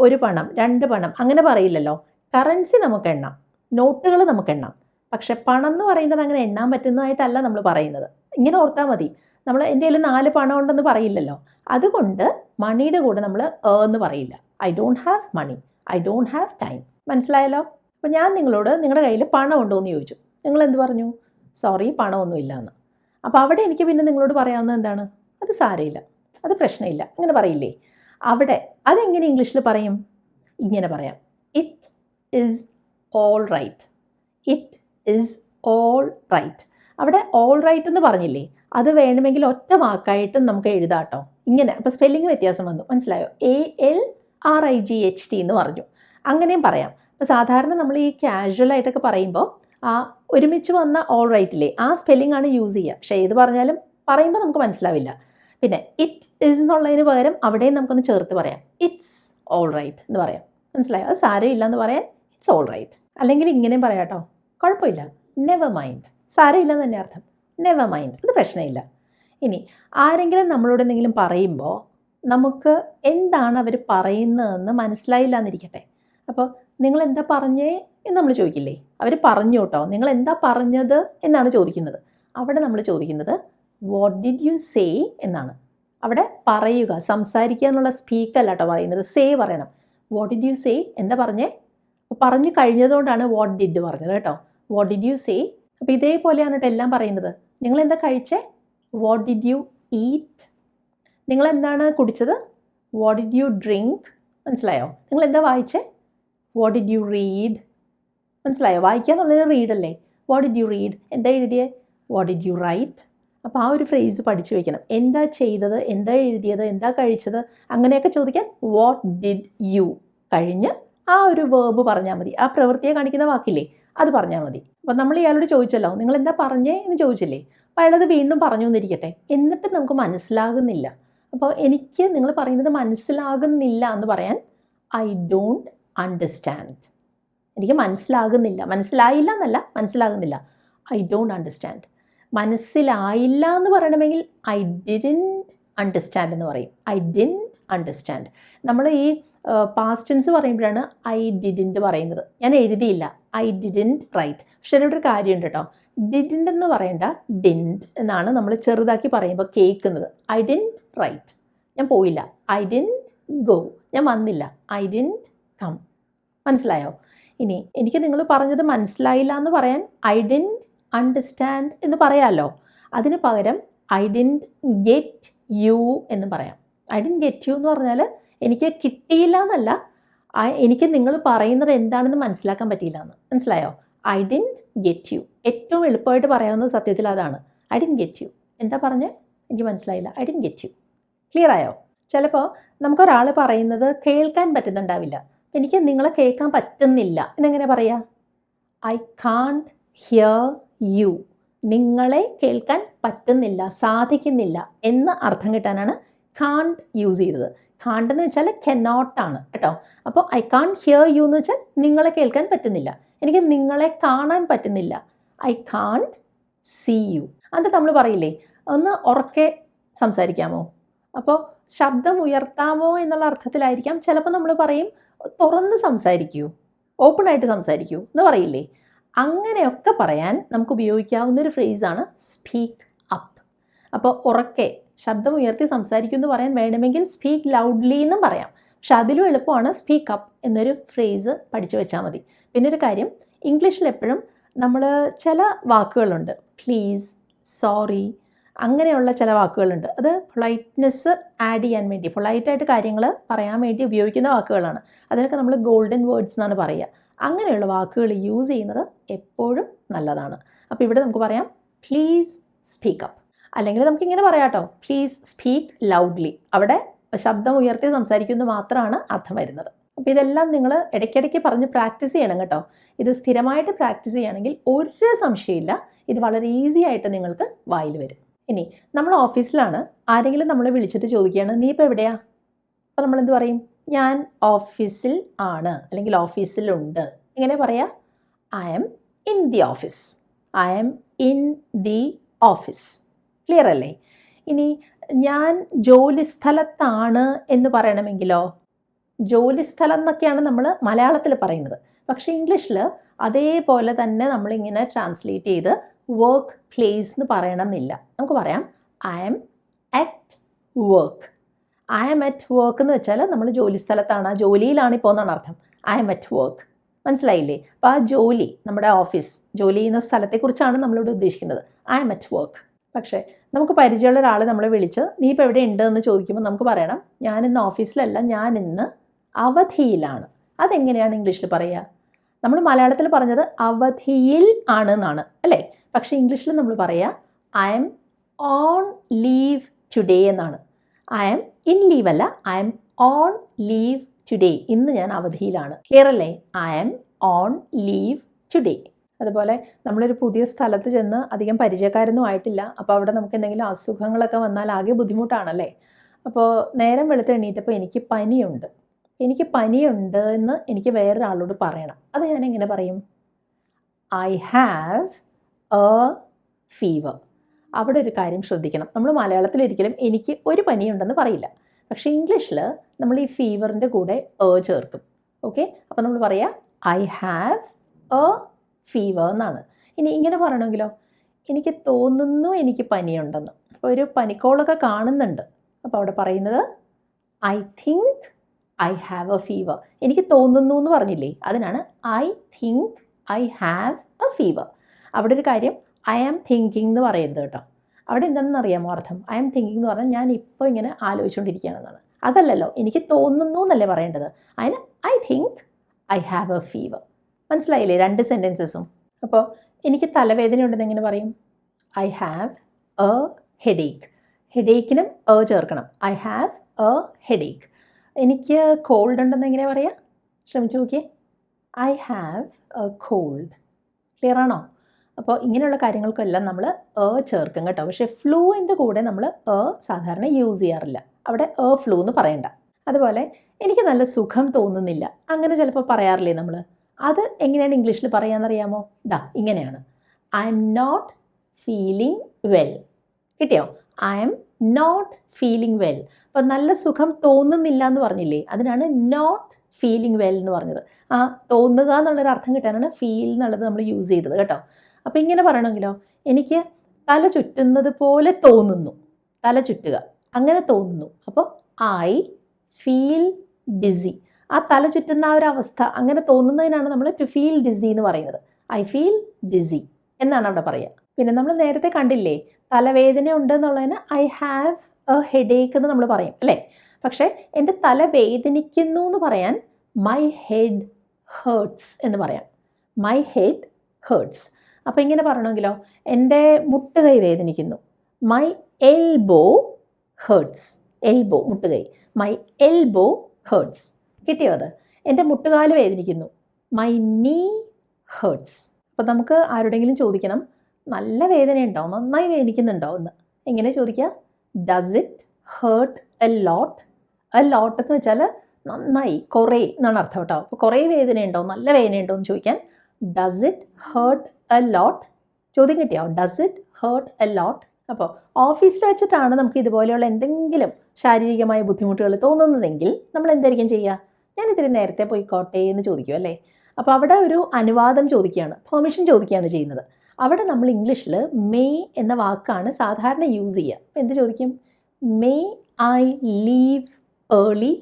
1 പണം, 2 പണം അങ്ങനെ പറയില്ലല്ലോ. കറൻസി നമുക്ക് എണ്ണാം, നോട്ടുകൾ നമുക്ക് എണ്ണാം. പക്ഷെ പണം എന്ന് പറയുന്നത് അങ്ങനെ എണ്ണാൻ പറ്റുന്നതായിട്ടല്ല നമ്മൾ പറയുന്നത്. ഇങ്ങനെ ഓർത്താൽ മതി. നമ്മൾ എൻ്റെ കയ്യിൽ 4 പണം ഉണ്ടെന്ന് പറയില്ലല്ലോ. അതുകൊണ്ട് മണിയുടെ കൂടെ നമ്മൾ എന്ന് പറയില്ല. I don't have money, I don't have time. മനസ്സിലായല്ലോ? അപ്പോൾ ഞാൻ നിങ്ങളോട് നിങ്ങളുടെ കയ്യിൽ പണം ഉണ്ടോ എന്ന് ചോദിച്ചു. നിങ്ങൾ എന്ത് പറഞ്ഞു? സോറി, പണമൊന്നുമില്ല എന്ന്. അപ്പോൾ അവിടെ എനിക്ക് പിന്നെ നിങ്ങളോട് പറയാവുന്നത് എന്താണ്? അത് സാരമില്ല, അത് പ്രശ്നമില്ല, അങ്ങനെ പറയില്ലേ? അവിടെ അതെങ്ങനെ ഇംഗ്ലീഷിൽ പറയും? ഇങ്ങനെ പറയാം, it is all right. It is all right. അവിടെ ഓൾ റൈറ്റ് എന്ന് പറഞ്ഞില്ലേ, അത് വേണമെങ്കിൽ ഒറ്റ വാക്കായിട്ടും നമുക്ക് എഴുതാം കേട്ടോ. ഇങ്ങനെ. അപ്പോൾ സ്പെല്ലിംഗ് വ്യത്യാസം വന്നു, മനസ്സിലായോ? ALRIGHT എന്ന് പറഞ്ഞു. അങ്ങനെയും പറയാം. അപ്പോൾ സാധാരണ നമ്മൾ ഈ കാഷ്വലായിട്ടൊക്കെ പറയുമ്പോൾ ആ ഒരുമിച്ച് വന്ന ഓൾ റൈറ്റില്ലേ, ആ സ്പെല്ലിംഗ് ആണ് യൂസ് ചെയ്യുക. പക്ഷേ ഏത് പറഞ്ഞാലും പറയുമ്പോൾ നമുക്ക് മനസ്സിലാവില്ല. പിന്നെ ഇറ്റ് ഈസ് എന്നുള്ളതിന് പകരം അവിടെയും നമുക്കൊന്ന് ചേർത്ത് പറയാം, ഇറ്റ്സ് ഓൾ റൈറ്റ് എന്ന് പറയാം. മനസ്സിലായോ? അത് സാരമില്ല എന്ന് പറയാൻ ഇറ്റ്സ് ഓൾ റൈറ്റ്. അല്ലെങ്കിൽ ഇങ്ങനെയും പറയാം കേട്ടോ, കുഴപ്പമില്ല, നെവർ മൈൻഡ്. സാരമില്ല എന്ന് തന്നെ അർത്ഥം, നെവർ മൈൻഡ്, അത് പ്രശ്നമില്ല. ഇനി ആരെങ്കിലും നമ്മളോട് എന്തെങ്കിലും പറയുമ്പോൾ നമുക്ക് എന്താണ് അവർ പറയുന്നതെന്ന് മനസ്സിലായില്ല എന്നിരിക്കട്ടെ. അപ്പോൾ നിങ്ങൾ എന്താ പറഞ്ഞേ എന്ന് നമ്മൾ ചോദിക്കില്ലേ? അവർ പറഞ്ഞു കേട്ടോ, നിങ്ങൾ എന്താ പറഞ്ഞത് എന്നാണ് ചോദിക്കുന്നത്. അവിടെ നമ്മൾ ചോദിക്കുന്നത് വാട്ട് ഡിഡ് യു സേ എന്നാണ്. അവിടെ പറയുക, സംസാരിക്കുക എന്നുള്ള സ്പീക്കല്ല കേട്ടോ പറയുന്നത്, സേ പറയണം. വാട്ട് ഡിഡ് യു സേ, എന്താ പറഞ്ഞേ? പറഞ്ഞു കഴിഞ്ഞതുകൊണ്ടാണ് വാട്ട് ഡിഡ് പറഞ്ഞത് കേട്ടോ. What did you say. അപ്പോൾ ഇതേപോലെയാണ് കേട്ടോ എല്ലാം പറയുന്നത്. നിങ്ങൾ എന്താ കഴിച്ചേ? What did you eat. നിങ്ങൾ എന്താണ് കുടിച്ചത്? What did you drink. മനസ്സിലായോ? നിങ്ങൾ എന്താ വായിച്ചേ? What did you read. മനസ്സിലായോ? വായിക്കുക എന്നുള്ളത് റീഡല്ലേ. What did you read. എന്താ എഴുതിയേ? What did you write. അപ്പോൾ ആ ഒരു ഫ്രേസ് പഠിച്ചു വയ്ക്കണം. എന്താ ചെയ്തത്, എന്താ എഴുതിയത്, എന്താ കഴിച്ചത്, അങ്ങനെയൊക്കെ ചോദിക്കാൻ വാട്ട് ഡിഡ് യു കഴിഞ്ഞ് ആ ഒരു വേർബ് പറഞ്ഞാൽ മതി. ആ പ്രവൃത്തിയെ കാണിക്കുന്ന വാക്കില്ലേ, അത് പറഞ്ഞാൽ മതി. അപ്പോൾ നമ്മൾ ഇയാളോട് ചോദിച്ചല്ലോ, നിങ്ങൾ എന്താ പറഞ്ഞേ എന്ന് ചോദിച്ചില്ലേ. അപ്പോൾ അയാളത് വീണ്ടും പറഞ്ഞു എന്നിരിക്കട്ടെ, എന്നിട്ട് നമുക്ക് മനസ്സിലാകുന്നില്ല. അപ്പോൾ എനിക്ക് നിങ്ങൾ പറയുന്നത് മനസ്സിലാകുന്നില്ല എന്ന് പറയാൻ ഐ ഡോണ്ട് അണ്ടർസ്റ്റാൻഡ്. എനിക്ക് മനസ്സിലാകുന്നില്ല, മനസ്സിലായില്ല എന്നല്ല, മനസ്സിലാകുന്നില്ല. I don't understand. മനസ്സിലായില്ല എന്ന് പറയണമെങ്കിൽ ഐ ഡിഡൻറ്റ് അണ്ടർസ്റ്റാൻഡ് എന്ന് പറയും. I didn't understand. നമ്മൾ ഈ പാസ്റ്റ് ടെൻസ് പറയുമ്പോഴാണ് ഐ ഡിഡൻറ്റ് പറയുന്നത്. ഞാൻ എഴുതിയില്ല, ഐ ഡിഡൻറ്റ് റൈറ്റ്. പക്ഷേ ഒരു കാര്യമുണ്ട് കേട്ടോ, ഡിഡൻറ്റ് എന്ന് പറയേണ്ട ഡിൻറ്റ് എന്നാണ് നമ്മൾ ചെറുതാക്കി പറയുമ്പോൾ കേൾക്കുന്നത്. ഐ ഡിഡൻറ്റ് റൈറ്റ്, ഞാൻ പോയില്ല. ഐ ഡിഡൻറ്റ് ഗോ, ഞാൻ വന്നില്ല. I didn't come. മനസ്സിലായോ? ഇനി എനിക്ക് നിങ്ങൾ പറഞ്ഞത് മനസ്സിലായില്ല എന്ന് പറയാൻ ഐ ഡിഡൻറ്റ് അണ്ടർസ്റ്റാൻഡ് എന്ന് പറയാമല്ലോ. അതിന് പകരം ഐ ഡിഡൻറ്റ് ഗെറ്റ് യു എന്ന് പറയാം. ഐ ഡിഡൻറ്റ് ഗെറ്റ് യു എന്ന് പറഞ്ഞാൽ എനിക്ക് കിട്ടിയില്ല എന്നല്ല, എനിക്ക് നിങ്ങൾ പറയുന്നത് എന്താണെന്ന് മനസ്സിലാക്കാൻ പറ്റിയില്ല എന്ന്. മനസ്സിലായോ? I didn't get you. ഏറ്റവും എളുപ്പമായിട്ട് പറയാവുന്നത് സത്യത്തിൽ അതാണ്. I didn't get you. എന്താ പറഞ്ഞേ? എനിക്ക് മനസ്സിലായില്ല. I didn't get you. Clear ആയോ? ചിലപ്പോൾ നമുക്കൊരാൾ പറയുന്നത് കേൾക്കാൻ പറ്റുന്നുണ്ടാവില്ല. എനിക്ക് നിങ്ങളെ കേൾക്കാൻ പറ്റുന്നില്ല എന്നെങ്ങനെ പറയാം? I can't hear you. നിങ്ങളെ കേൾക്കാൻ പറ്റുന്നില്ല, സാധിക്കുന്നില്ല എന്ന അർത്ഥം കിട്ടാനാണ് കാൺട്ട് യൂസ് ചെയ്തത്. കാൺട്ട് എന്ന് വെച്ചാൽ കനോട്ട് ആണ് കേട്ടോ. അപ്പോൾ ഐ കാൺട്ട് ഹിയർ യു എന്ന് വെച്ചാൽ നിങ്ങളെ കേൾക്കാൻ പറ്റുന്നില്ല, എനിക്ക് നിങ്ങളെ കാണാൻ പറ്റുന്നില്ല. I can't see you. അത് നമ്മൾ പറയില്ലേ, ഒന്ന് ഉറക്കെ സംസാരിക്കാമോ? അപ്പോൾ ശബ്ദം ഉയർത്താമോ എന്നുള്ള അർത്ഥത്തിലായിരിക്കാം. ചിലപ്പോൾ നമ്മൾ പറയും തുറന്ന് സംസാരിക്കൂ, ഓപ്പണായിട്ട് സംസാരിക്കൂ എന്ന് പറയില്ലേ. അങ്ങനെയൊക്കെ പറയാൻ നമുക്ക് ഉപയോഗിക്കാവുന്ന ഒരു ഫ്രേസാണ് സ്പീക്ക് അപ്പ്. അപ്പോൾ ഉറക്കെ ശബ്ദം ഉയർത്തി സംസാരിക്കും എന്ന് പറയാൻ വേണമെങ്കിൽ സ്പീക്ക് ലൗഡ്ലി എന്നും പറയാം. പക്ഷെ അതിലും എളുപ്പമാണ് സ്പീക്ക് അപ്പ് എന്നൊരു ഫ്രേസ് പഠിച്ചു വെച്ചാൽ മതി. പിന്നെ ഒരു കാര്യം, ഇംഗ്ലീഷിൽ എപ്പോഴും നമ്മൾ ചില വാക്കുകളുണ്ട്, പ്ലീസ്, സോറി, അങ്ങനെയുള്ള ചില വാക്കുകളുണ്ട്. അത് പൊളൈറ്റ്നെസ് ആഡ് ചെയ്യാൻ വേണ്ടി, പൊളൈറ്റായിട്ട് കാര്യങ്ങൾ പറയാൻ വേണ്ടി ഉപയോഗിക്കുന്ന വാക്കുകളാണ്. അതിനൊക്കെ നമ്മൾ ഗോൾഡൻ വേർഡ്സ് എന്നാണ് പറയുക. അങ്ങനെയുള്ള വാക്കുകൾ യൂസ് ചെയ്യുന്നത് എപ്പോഴും നല്ലതാണ്. അപ്പോൾ ഇവിടെ നമുക്ക് പറയാം പ്ലീസ് സ്പീക്ക് അപ്പ്. അല്ലെങ്കിൽ നമുക്കിങ്ങനെ പറയാം കേട്ടോ, പ്ലീസ് സ്പീക്ക് ലൗഡ്ലി. അവിടെ ശബ്ദം ഉയർത്തി സംസാരിക്കുന്നത് മാത്രമാണ് അർത്ഥം വരുന്നത്. അപ്പോൾ ഇതെല്ലാം നിങ്ങൾ ഇടയ്ക്കിടയ്ക്ക് പറഞ്ഞ് പ്രാക്ടീസ് ചെയ്യണം കേട്ടോ. ഇത് സ്ഥിരമായിട്ട് പ്രാക്ടീസ് ചെയ്യുകയാണെങ്കിൽ ഒരു സംശയമില്ല, ഇത് വളരെ ഈസി ആയിട്ട് നിങ്ങൾക്ക് വായിൽ വരും. ഇനി നമ്മൾ ഓഫീസിലാണ്, ആരെങ്കിലും നമ്മളെ വിളിച്ചിട്ട് ചോദിക്കുകയാണ് നീ ഇപ്പോൾ എവിടെയാ? അപ്പോൾ നമ്മളെന്ത് പറയും? ഞാൻ ഓഫീസിൽ ആണ് അല്ലെങ്കിൽ ഓഫീസിലുണ്ട്. എങ്ങനെ പറയാം? I am in the office. I am in the office. Clear അല്ലേ? ഇനി ഞാൻ ജോലിസ്ഥലത്താണ് എന്ന് പറയണമെങ്കിലോ? ജോലിസ്ഥലം എന്നൊക്കെയാണ് നമ്മൾ മലയാളത്തിൽ പറയുന്നത്. പക്ഷേ ഇംഗ്ലീഷിൽ അതേപോലെ തന്നെ നമ്മളിങ്ങനെ ട്രാൻസ്ലേറ്റ് ചെയ്ത് വർക്ക് പ്ലേസ് എന്ന് പറയണമെന്നില്ല. നമുക്ക് പറയാം I am at work. I am at work എന്ന് വെച്ചാൽ നമ്മൾ ജോലിസ്ഥലത്താണ്, ആ ജോലിയിലാണ് ഇപ്പോൾ എന്നാണ് അർത്ഥം. I am at work. മനസ്സിലായില്ലേ? അപ്പോൾ ആ ജോലി, നമ്മുടെ ഓഫീസ്, ജോലി ചെയ്യുന്ന സ്ഥലത്തെക്കുറിച്ചാണ് നമ്മളിവിടെ ഉദ്ദേശിക്കുന്നത്. I am at work. പക്ഷേ നമുക്ക് പരിചയമുള്ള ഒരാൾ നമ്മളെ വിളിച്ച് നീ ഇപ്പോൾ എവിടെ ഉണ്ട് എന്ന് ചോദിക്കുമ്പോൾ നമുക്ക് പറയണം ഞാൻ ഇന്ന് ഓഫീസിലല്ല, ഞാൻ ഇന്ന് അവധിയിലാണ്. അതെങ്ങനെയാണ് ഇംഗ്ലീഷിൽ പറയുക? നമ്മൾ മലയാളത്തിൽ പറഞ്ഞത് അവധിയിൽ ആണ് എന്നാണ് അല്ലേ? പക്ഷേ ഇംഗ്ലീഷിൽ നമ്മൾ പറയുക I am on leave today എന്നാണ്. ഐ ആം ഇൻ ലീവ് അല്ല, I am on leave today. ഇന്ന് ഞാൻ അവധിയിലാണ്. ക്ലിയർ അല്ലേ? I am on leave today. അതുപോലെ നമ്മളൊരു പുതിയ സ്ഥലത്ത് ചെന്ന് അധികം പരിചയക്കാരൊന്നും ആയിട്ടില്ല. അപ്പോൾ അവിടെ നമുക്ക് എന്തെങ്കിലും അസുഖങ്ങളൊക്കെ വന്നാൽ ആകെ ബുദ്ധിമുട്ടാണല്ലേ? അപ്പോൾ നേരം വെളുത്ത് എണീറ്റപ്പോൾ എനിക്ക് പനിയുണ്ട് എന്ന് എനിക്ക് വേറൊരാളോട് പറയണം. അത് ഞാൻ എങ്ങനെ പറയും? I have a fever. അവിടെ ഒരു കാര്യം ശ്രദ്ധിക്കണം. നമ്മൾ മലയാളത്തിൽ ഒരിക്കലും എനിക്ക് ഒരു പനിയുണ്ടെന്ന് പറയില്ല. പക്ഷേ ഇംഗ്ലീഷിൽ നമ്മൾ ഈ ഫീവറിൻ്റെ കൂടെ ചേർക്കും. ഓക്കെ, അപ്പോൾ നമ്മൾ പറയുക ഐ ഹാവ് എ ഫീവർ എന്നാണ്. ഇനി ഇങ്ങനെ പറയണമെങ്കിലോ? എനിക്ക് തോന്നുന്നു എനിക്ക് പനിയുണ്ടെന്ന്. അപ്പോൾ ഒരു പനിക്കോളൊക്കെ കാണുന്നുണ്ട്. അപ്പോൾ അവിടെ പറയുന്നത് I think I have a fever. എനിക്ക് തോന്നുന്നു എന്ന് പറഞ്ഞില്ലേ? അതിനാണ് I think I have a fever. അവിടെ ഒരു കാര്യം, ഐ ആം തിങ്കിങ് എന്ന് പറയരുത് കേട്ടോ. അവിടെ എന്താണെന്ന് അറിയാമോ അർത്ഥം? ഐ ആം തിങ്കിങ് എന്ന് പറഞ്ഞാൽ ഞാൻ ഇപ്പോൾ ഇങ്ങനെ ആലോചിച്ചുകൊണ്ടിരിക്കുകയാണെന്നാണ്. അതല്ലല്ലോ, എനിക്ക് തോന്നുന്നു എന്നല്ലേ പറയേണ്ടത്. അതിന് I think I have a fever. മനസ്സിലായില്ലേ രണ്ട് സെൻറ്റൻസസും? അപ്പോൾ എനിക്ക് തലവേദന ഉണ്ടെന്ന് എങ്ങനെ പറയും? I have a headache. ഹെഡേക്കിനും ചേർക്കണം. I have a headache. എനിക്ക് കോൾഡ് ഉണ്ടെന്ന് എങ്ങനെ പറയാം? ശ്രമിച്ചു നോക്കിയേ. I have a cold. Clear ആണോ? അപ്പോൾ ഇങ്ങനെയുള്ള കാര്യങ്ങൾക്കെല്ലാം നമ്മൾ ചേർക്കും കേട്ടോ. പക്ഷേ ഫ്ലൂവിൻ്റെ കൂടെ നമ്മൾ സാധാരണ യൂസ് ചെയ്യാറില്ല. അവിടെ ഫ്ലൂ എന്ന് പറയണ്ട. അതുപോലെ എനിക്ക് നല്ല സുഖം തോന്നുന്നില്ല, അങ്ങനെ ചിലപ്പോൾ പറയാറില്ലേ നമ്മൾ? അത് എങ്ങനെയാണ് ഇംഗ്ലീഷിൽ പറയാമെന്നറിയാമോ? ഇങ്ങനെയാണ് I'm not feeling well. കിട്ടിയോ? I'm not feeling well. അപ്പോൾ നല്ല സുഖം തോന്നുന്നില്ല എന്ന് പറഞ്ഞില്ലേ? അതിനാണ് നോട്ട് ഫീലിംഗ് വെൽ എന്ന് പറഞ്ഞത്. ആ തോന്നുക എന്നുള്ളൊരു അർത്ഥം കിട്ടാനാണ് ഫീൽ എന്നുള്ളത് നമ്മൾ യൂസ് ചെയ്തത് കേട്ടോ. അപ്പോൾ ഇങ്ങനെ പറയണമെങ്കിലോ? എനിക്ക് തല ചുറ്റുന്നത് പോലെ തോന്നുന്നു. തല ചുറ്റുക, അങ്ങനെ തോന്നുന്നു. അപ്പോൾ ഐ ഫീൽ ഡിസി. ആ തല ചുറ്റുന്ന ആ ഒരു അവസ്ഥ അങ്ങനെ തോന്നുന്നതിനാണ് നമ്മൾ ടു ഫീൽ ഡിസി എന്ന് പറയുന്നത്. ഐ ഫീൽ ഡിസി എന്നാണ് അവിടെ പറയുക. പിന്നെ നമ്മൾ നേരത്തെ കണ്ടില്ലേ, തലവേദന ഉണ്ട് എന്നുള്ളതിന് ഐ ഹാവ് എ ഹെഡേക്ക് എന്ന് നമ്മൾ പറയും അല്ലേ? പക്ഷേ എൻ്റെ തല വേദനിക്കുന്നു എന്ന് പറയാൻ മൈ ഹെഡ് ഹേർട്സ് എന്ന് പറയാം. My head hurts. അപ്പോൾ ഇങ്ങനെ പറയണമെങ്കിലോ? എൻ്റെ മുട്ടുകൈ വേദനിക്കുന്നു. My elbow hurts. എൽബോ മുട്ടുകൈ. My elbow hurts. കിട്ടിയോ അത്? എൻ്റെ മുട്ടുകാല് വേദനിക്കുന്നു. മൈ നീ ഹേർട്സ്. അപ്പോൾ നമുക്ക് ആരോടെങ്കിലും ചോദിക്കണം നല്ല വേദനയുണ്ടോ, നന്നായി വേദനിക്കുന്നുണ്ടോ എന്ന്. എങ്ങനെ ചോദിക്കുക? Does it hurt a lot? A lot എന്ന് വെച്ചാൽ നന്നായി, കുറേ എന്നാണ് അർത്ഥം കേട്ടോ. അപ്പോൾ കുറേ വേദനയുണ്ടോ, നല്ല വേദനയുണ്ടോ എന്ന് ചോദിക്കാൻ does it hurt a lot? ചോദ്യം കിട്ടിയോ? Does it hurt a lot? അപ്പോൾ ഓഫീസിൽ വെച്ചിട്ടാണ് നമുക്ക് ഇതുപോലെയുള്ള എന്തെങ്കിലും ശാരീരികമായ ബുദ്ധിമുട്ടുകൾ തോന്നുന്നതെങ്കിൽ നമ്മൾ എന്തായിരിക്കും ചെയ്യുക? ഞാൻ ഇതിന് നേരത്തെ പോയിക്കോട്ടെ എന്ന് ചോദിക്കും അല്ലേ? അപ്പോൾ അവിടെ ഒരു അനുവാദം ചോദിക്കുകയാണ്, പെർമിഷൻ ചോദിക്കുകയാണ് ചെയ്യുന്നത്. അവിടെ നമ്മൾ ഇംഗ്ലീഷിൽ മേ എന്ന വാക്കാണ് സാധാരണ യൂസ് ചെയ്യുക. അപ്പോൾ എന്ത് ചോദിക്കും? May I leave early?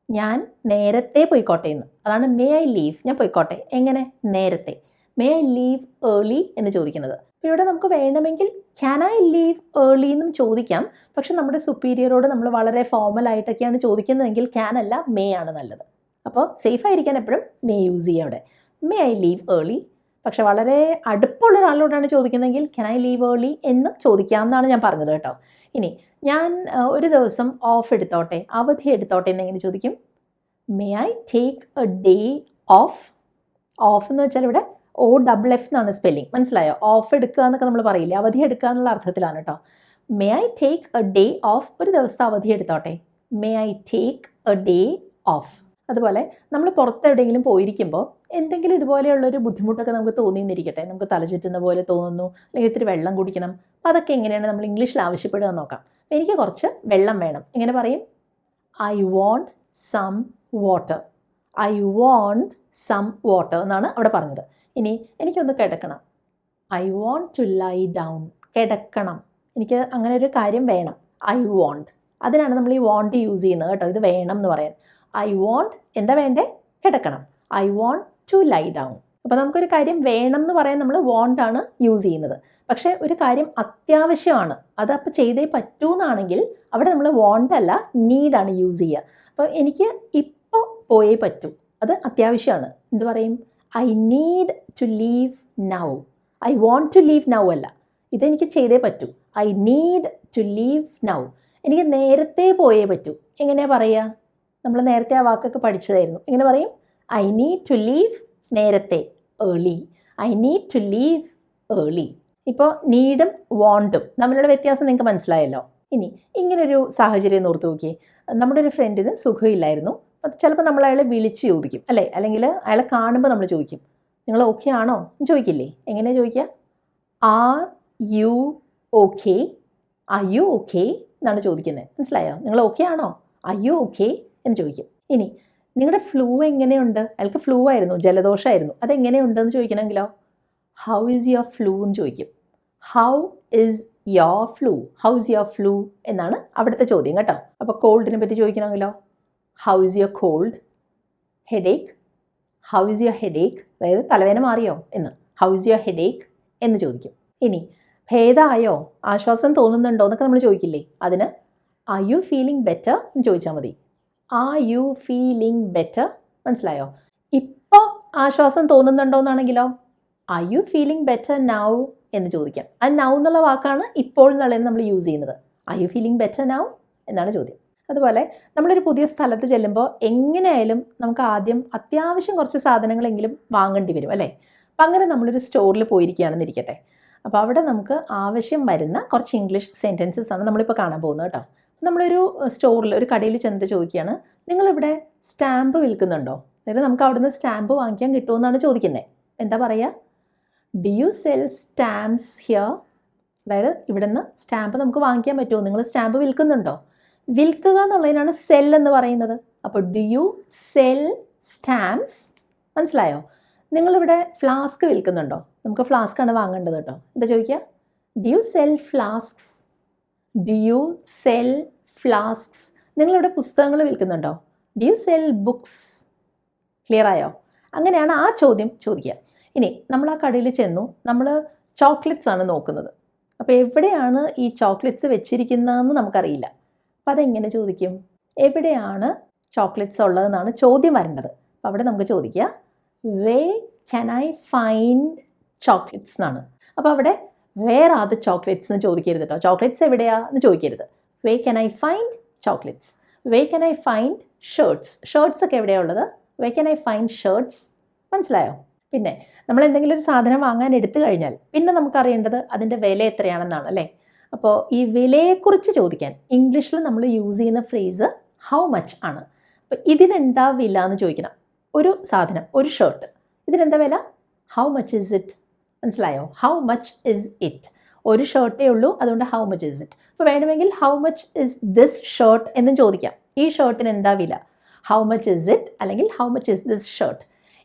ഞാൻ നേരത്തെ പോയിക്കോട്ടെ എന്ന്. അതാണ് മേ ഐ ലീവ്, ഞാൻ പോയിക്കോട്ടെ. എങ്ങനെ? നേരത്തെ. മേ ഐ ലീവ് ഏർലി എന്ന് ചോദിക്കുന്നത്. അപ്പോൾ ഇവിടെ നമുക്ക് വേണമെങ്കിൽ ക്യാൻ ഐ ലീവ് ഏർലി എന്നും ചോദിക്കാം. പക്ഷെ നമ്മുടെ സുപ്പീരിയറോട് നമ്മൾ വളരെ ഫോർമലായിട്ടൊക്കെയാണ് ചോദിക്കുന്നതെങ്കിൽ ക്യാൻ അല്ല മേ ആണ് നല്ലത്. അപ്പോൾ സേഫ് ആയിരിക്കാൻ എപ്പോഴും മേ യൂസ് ചെയ്യുക അവിടെ. May I leave early. പക്ഷെ വളരെ അടുപ്പുള്ള ഒരാളോടാണ് ചോദിക്കുന്നതെങ്കിൽ ക്യാൻ ഐ ലീവ് ഏർലി എന്ന് ചോദിക്കാം എന്നാണ് ഞാൻ പറഞ്ഞത് കേട്ടോ. ഇനി ഞാൻ ഒരു ദിവസം ഓഫ് എടുത്തോട്ടെ, അവധി എടുത്തോട്ടെ എന്നെങ്ങനെ ചോദിക്കും? May I take A day of. Of എന്ന് വെച്ചാൽ ഇവിടെ OFF എന്നാണ് സ്പെല്ലിംഗ്, മനസ്സിലായോ? ഓഫ് എടുക്കുക എന്നൊക്കെ നമ്മൾ പറയില്ലേ, അവധി എടുക്കുക എന്നുള്ള അർത്ഥത്തിലാണ് കേട്ടോ. May I take A day of, ഒരു ദിവസത്തെ അവധി എടുത്തോട്ടെ. May I take A day of. അതുപോലെ നമ്മൾ പുറത്ത് എവിടെയെങ്കിലും പോയിരിക്കുമ്പോൾ എന്തെങ്കിലും ഇതുപോലെയുള്ളൊരു ബുദ്ധിമുട്ടൊക്കെ നമുക്ക് തോന്നിയെന്നിരിക്കട്ടെ, നമുക്ക് തല ചുറ്റുന്ന പോലെ തോന്നുന്നു, അല്ലെങ്കിൽ ഇത്തിരി വെള്ളം കുടിക്കണം. അപ്പോൾ അതൊക്കെ എങ്ങനെയാണ് നമ്മൾ ഇംഗ്ലീഷിൽ ആവശ്യപ്പെടുക എന്ന് നോക്കാം. എനിക്ക് കുറച്ച് വെള്ളം വേണം, എങ്ങനെ പറയും? I want some water. I want some water എന്നാണ് അവിടെ പറഞ്ഞത്. ഇനി എനിക്കൊന്ന് കിടക്കണം. I want to lie down. കിടക്കണം, എനിക്ക് അങ്ങനെ ഒരു കാര്യം വേണം. ഐ വോണ്ട്, അതിനാണ് നമ്മൾ ഈ വോണ്ട് യൂസ് ചെയ്യുന്നത് കേട്ടോ, ഇത് വേണം എന്ന് പറയാൻ. ഐ വോണ്ട്, എന്താ വേണ്ടേ? കിടക്കണം. I want to lie down. അപ്പോൾ നമുക്കൊരു കാര്യം വേണം എന്ന് പറയാൻ നമ്മൾ വോണ്ട് ആണ് യൂസ് ചെയ്യുന്നത്. പക്ഷേ ഒരു കാര്യം അത്യാവശ്യമാണ്, അത് അപ്പോൾ ചെയ്തേ പറ്റൂ എന്നാണെങ്കിൽ അവിടെ നമ്മൾ വോണ്ട് അല്ല നീഡാണ് യൂസ് ചെയ്യുക. അപ്പോൾ എനിക്ക് ഇപ്പോൾ പോയേ പറ്റൂ, അത് അത്യാവശ്യമാണ്. എന്ത് പറയും? I need to leave now. I want to leave now അല്ല, ഇതെനിക്ക് ചെയ്തേ പറ്റൂ. I need to leave now. എനിക്ക് നേരത്തെ പോയേ പറ്റൂ. എങ്ങനെയാണ് പറയുക? നമ്മൾ നേരത്തെ ആ വാക്കൊക്കെ പഠിച്ചതായിരുന്നു. എങ്ങനെ പറയും? ഐ നീഡ് ടു ലീവ്, നേരത്തെ, early. I need to leave early. ഇപ്പോൾ നീഡും വോണ്ടും തമ്മിലുള്ള വ്യത്യാസം നിങ്ങൾക്ക് മനസ്സിലായല്ലോ. ഇനി ഇങ്ങനൊരു സാഹചര്യം ഓർത്ത് നോക്കിയേ. നമ്മുടെ ഒരു ഫ്രണ്ടിന് സുഖമില്ലായിരുന്നു. ചിലപ്പോൾ നമ്മൾ അയാളെ വിളിച്ച് ചോദിക്കും അല്ലേ, അല്ലെങ്കിൽ അയാളെ കാണുമ്പോൾ നമ്മൾ ചോദിക്കും, നിങ്ങൾ ഓക്കെ ആണോ എന്ന് ചോദിക്കില്ലേ? എങ്ങനെ ചോദിക്കുക? Are you okay? Are you okay എന്നാണ് ചോദിക്കുന്നത്, മനസ്സിലായോ? നിങ്ങൾ ഓക്കെ ആണോ? ആർ യു ഓക്കെ എന്ന് ചോദിക്കും. ഇനി നിങ്ങളുടെ ഫ്ലൂ എങ്ങനെയുണ്ട്? അയാൾക്ക് ഫ്ലൂ ആയിരുന്നു, ജലദോഷമായിരുന്നു, അതെങ്ങനെയുണ്ടെന്ന് ചോദിക്കണമെങ്കിലോ ഹൗ ഈസ് യുവർ ഫ്ലൂ എന്ന് ചോദിക്കും. How is your flu, how is your flu എന്നാണ് അവിടുത്തെ ചോദ്യം കേട്ടോ. അപ്പോൾ കോൾഡിനെ പറ്റി ചോദിക്കണമെങ്കിലോ how is your cold? Headache, how is your headache, അതായത് തലവേദന മാറിയോ എന്ന്. ഹൗ ഈസ് യുവർ ഹെഡേക്ക് എന്ന് ചോദിക്കും. ഇനി ഭേദമായോ, ആശ്വാസം തോന്നുന്നുണ്ടോ എന്നൊക്കെ നമ്മൾ ചോദിക്കില്ലേ, അതിന് ആർ യു ഫീലിംഗ് ബെറ്റർ എന്ന് ചോദിച്ചാൽ മതി. ആർ യു ഫീലിംഗ് ബെറ്റർ, മനസ്സിലായോ? ഇപ്പോൾ ആശ്വാസം തോന്നുന്നുണ്ടോ എന്നാണെങ്കിലോ are you feeling better now എന്ന് ചോദിക്കാം. ആ നൗ എന്നുള്ള വാക്കാണ് ഇപ്പോൾ എന്നുള്ളതിന് നമ്മൾ യൂസ് ചെയ്യുന്നത്. R you feeling better now എന്നാണ് ചോദ്യം. അതുപോലെ നമ്മളൊരു പുതിയ സ്ഥലത്ത് ചെല്ലുമ്പോൾ എങ്ങനെയായാലും നമുക്ക് ആദ്യം അത്യാവശ്യം കുറച്ച് സാധനങ്ങളെങ്കിലും വാങ്ങേണ്ടി വരും അല്ലേ. അപ്പം അങ്ങനെ നമ്മളൊരു സ്റ്റോറിൽ പോയിരിക്കുകയാണെന്ന് ഇരിക്കട്ടെ. അപ്പോൾ അവിടെ നമുക്ക് ആവശ്യം വരുന്ന കുറച്ച് ഇംഗ്ലീഷ് സെൻറ്റൻസസ് ആണ് നമ്മളിപ്പോൾ കാണാൻ പോകുന്നത് കേട്ടോ. നമ്മളൊരു സ്റ്റോറിൽ, ഒരു കടയിൽ ചെന്നിട്ട് ചോദിക്കുകയാണ്, നിങ്ങളിവിടെ സ്റ്റാമ്പ് വിൽക്കുന്നുണ്ടോ? അതായത് നമുക്ക് അവിടുന്ന് സ്റ്റാമ്പ് വാങ്ങിക്കാൻ കിട്ടുമെന്നാണ് ചോദിക്കുന്നത്. എന്താ പറയുക? Do you cell stamps here? അതായത് ഇവിടുന്ന് സ്റ്റാമ്പ് നമുക്ക് വാങ്ങിക്കാൻ പറ്റുമോ? നിങ്ങൾ സ്റ്റാമ്പ് വിൽക്കുന്നുണ്ടോ? വിൽക്കുക എന്നുള്ളതിനാണ് സെൽ എന്ന് പറയുന്നത്. അപ്പോൾ ഡു യു സെൽ സ്റ്റാമ്പ്സ്, മനസ്സിലായോ? നിങ്ങളിവിടെ ഫ്ലാസ്ക് വിൽക്കുന്നുണ്ടോ? നമുക്ക് ഫ്ലാസ്ക്കാണ് വാങ്ങേണ്ടത് കേട്ടോ. എന്താ ചോദിക്കുക? Do you sell flasks? Do you sell flasks? നിങ്ങളിവിടെ പുസ്തകങ്ങൾ വിൽക്കുന്നുണ്ടോ? Do you sell books? Clear ആയോ? അങ്ങനെയാണ് ആ ചോദ്യം ചോദിക്കുക. ഇനി നമ്മൾ ആ കടയിൽ ചെന്നു, നമ്മൾ ചോക്ലേറ്റ്സ് ആണ് നോക്കുന്നത്. അപ്പോൾ എവിടെയാണ് ഈ ചോക്ലേറ്റ്സ് വെച്ചിരിക്കുന്നതെന്ന് നമുക്കറിയില്ല. അപ്പോൾ അതെങ്ങനെ ചോദിക്കും? എവിടെയാണ് ചോക്ലേറ്റ്സ് ഉള്ളതെന്നാണ് ചോദ്യം വരേണ്ടത്. അപ്പോൾ അവിടെ നമുക്ക് ചോദിക്കുക വേ ക്യാൻ ഐ ഫൈൻഡ് ചോക്ലേറ്റ്സ് എന്നാണ്. അപ്പോൾ അവിടെ വേർ ആർ ദ ചോക്ലേറ്റ്സ് എന്ന് ചോദിക്കരുത് കേട്ടോ. ചോക്ലേറ്റ്സ് എവിടെയാന്ന് ചോദിക്കരുത്. Where can I find chocolates. Where can I find shirts. Shirts ഒക്കെ എവിടെയാണ് ഉള്ളത്? Where can I find shirts. മനസ്സിലായോ? പിന്നെ നമ്മൾ എന്തെങ്കിലും ഒരു സാധനം വാങ്ങാൻ എടുത്തു കഴിഞ്ഞാൽ പിന്നെ നമുക്കറിയേണ്ടത് അതിൻ്റെ വില എത്രയാണെന്നാണ് അല്ലേ. അപ്പോൾ ഈ വിലയെക്കുറിച്ച് ചോദിക്കാൻ ഇംഗ്ലീഷിൽ നമ്മൾ യൂസ് ചെയ്യുന്ന ഫ്രേസ് ഹൗ മച്ച് ആണ്. അപ്പോൾ ഇതിനെന്താ വില എന്ന് ചോദിക്കണം. ഒരു സാധനം, ഒരു ഷർട്ട്, ഇതിനെന്താ വില? How much is it? മനസ്സിലായോ? How much is it. ഒരു ഷർട്ടേ ഉള്ളൂ, അതുകൊണ്ട് ഹൗ മച്ച് ഇസ് ഇറ്റ്. അപ്പോൾ വേണമെങ്കിൽ how much is this shirt എന്നും ചോദിക്കാം. ഈ ഷർട്ടിന് എന്താ വില? ഹൗ മച്ച് ഇസ് ഇറ്റ് അല്ലെങ്കിൽ how much is this shirt.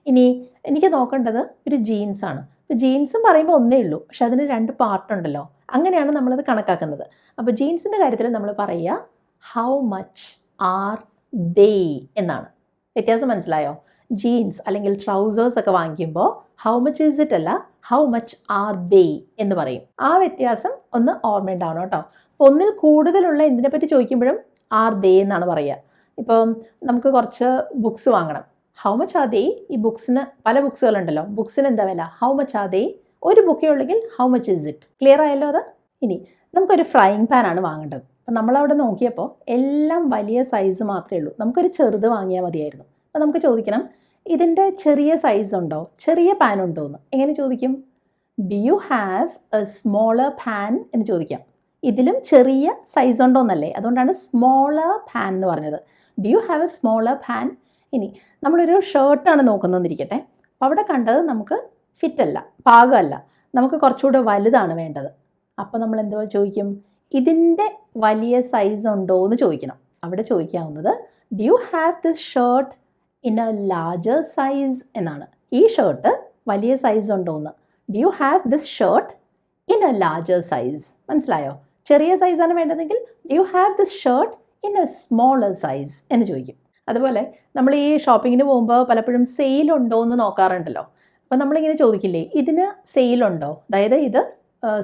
ഇനി എനിക്ക് നോക്കേണ്ടത് ഒരു ജീൻസാണ്. അപ്പോൾ ജീൻസും പറയുമ്പോൾ ഒന്നേ ഉള്ളൂ, പക്ഷെ അതിന് 2 പാർട്ടുണ്ടല്ലോ. അങ്ങനെയാണ് നമ്മളത് കണക്കാക്കുന്നത്. അപ്പോൾ ജീൻസിൻ്റെ കാര്യത്തിൽ നമ്മൾ പറയുക ഹൗ മച്ച് ആർ ദേ എന്നാണ്. വ്യത്യാസം മനസ്സിലായോ? ജീൻസ് അല്ലെങ്കിൽ ട്രൗസേഴ്സ് ഒക്കെ വാങ്ങിക്കുമ്പോൾ ഹൗ മച്ച് ഈസ് ഇറ്റ് അല്ല, ഹൗ മച്ച് ആർ ദേ എന്ന് പറയും. ആ വ്യത്യാസം ഒന്ന് ഓർമ്മയുണ്ടാവണം കേട്ടോ. അപ്പോൾ ഒന്നിൽ കൂടുതലുള്ള എന്തിനെപ്പറ്റി ചോദിക്കുമ്പോഴും ആർ ദേ എന്നാണ് പറയുക. ഇപ്പം നമുക്ക് കുറച്ച് ബുക്സ് വാങ്ങണം. How much are they? ഈ ബുക്സിന് പല ബുക്സുകളുണ്ടല്ലോ, ബുക്സിന് എന്താ വില? How much are they? ഒരു ബുക്കേ ഉള്ളെങ്കിൽ how much is it. Clear ആയല്ലോ അത്? ഇനി നമുക്കൊരു ഫ്രൈങ് പാനാണ് വാങ്ങേണ്ടത്. അപ്പം നമ്മളവിടെ നോക്കിയപ്പോൾ എല്ലാം വലിയ സൈസ് മാത്രമേ ഉള്ളൂ. നമുക്കൊരു ചെറുത് വാങ്ങിയാൽ മതിയായിരുന്നു. അപ്പോൾ നമുക്ക് ചോദിക്കണം, ഇതിൻ്റെ ചെറിയ സൈസ് ഉണ്ടോ, ചെറിയ പാൻ ഉണ്ടോ എന്ന്. എങ്ങനെ ചോദിക്കും? Do you have A smaller pan എന്ന് ചോദിക്കാം. ഇതിലും ചെറിയ സൈസ് ഉണ്ടോ എന്നല്ലേ, അതുകൊണ്ടാണ് സ്മോളർ പാൻ എന്ന് പറഞ്ഞത്. Do you have A smaller pan? ഇനി നമ്മളൊരു ഷർട്ടാണ് നോക്കുന്നതെന്നിരിക്കട്ടെ. അപ്പോൾ അവിടെ കണ്ടത് നമുക്ക് ഫിറ്റല്ല, പാകമല്ല, നമുക്ക് കുറച്ചുകൂടെ വലുതാണ് വേണ്ടത്. അപ്പോൾ നമ്മൾ എന്തുവാ ചോദിക്കും? ഇതിൻ്റെ വലിയ സൈസ് ഉണ്ടോ എന്ന് ചോദിക്കണം. അവിടെ ചോദിക്കാവുന്നത് do you have this shirt in a larger size എന്നാണ്. ഈ ഷർട്ട് വലിയ സൈസ് ഉണ്ടോ എന്ന്. Do you have this shirt in a larger size. മനസ്സിലായോ? ചെറിയ സൈസാണ് വേണ്ടതെങ്കിൽ do you have this shirt in a smaller size എന്ന് ചോദിക്കും. അതുപോലെ നമ്മൾ ഈ ഷോപ്പിങ്ങിന് പോകുമ്പോൾ പലപ്പോഴും സെയിലുണ്ടോ എന്ന് നോക്കാറുണ്ടല്ലോ. അപ്പോൾ നമ്മളിങ്ങനെ ചോദിക്കില്ലേ, ഇതിന് സെയിലുണ്ടോ, അതായത് ഇത്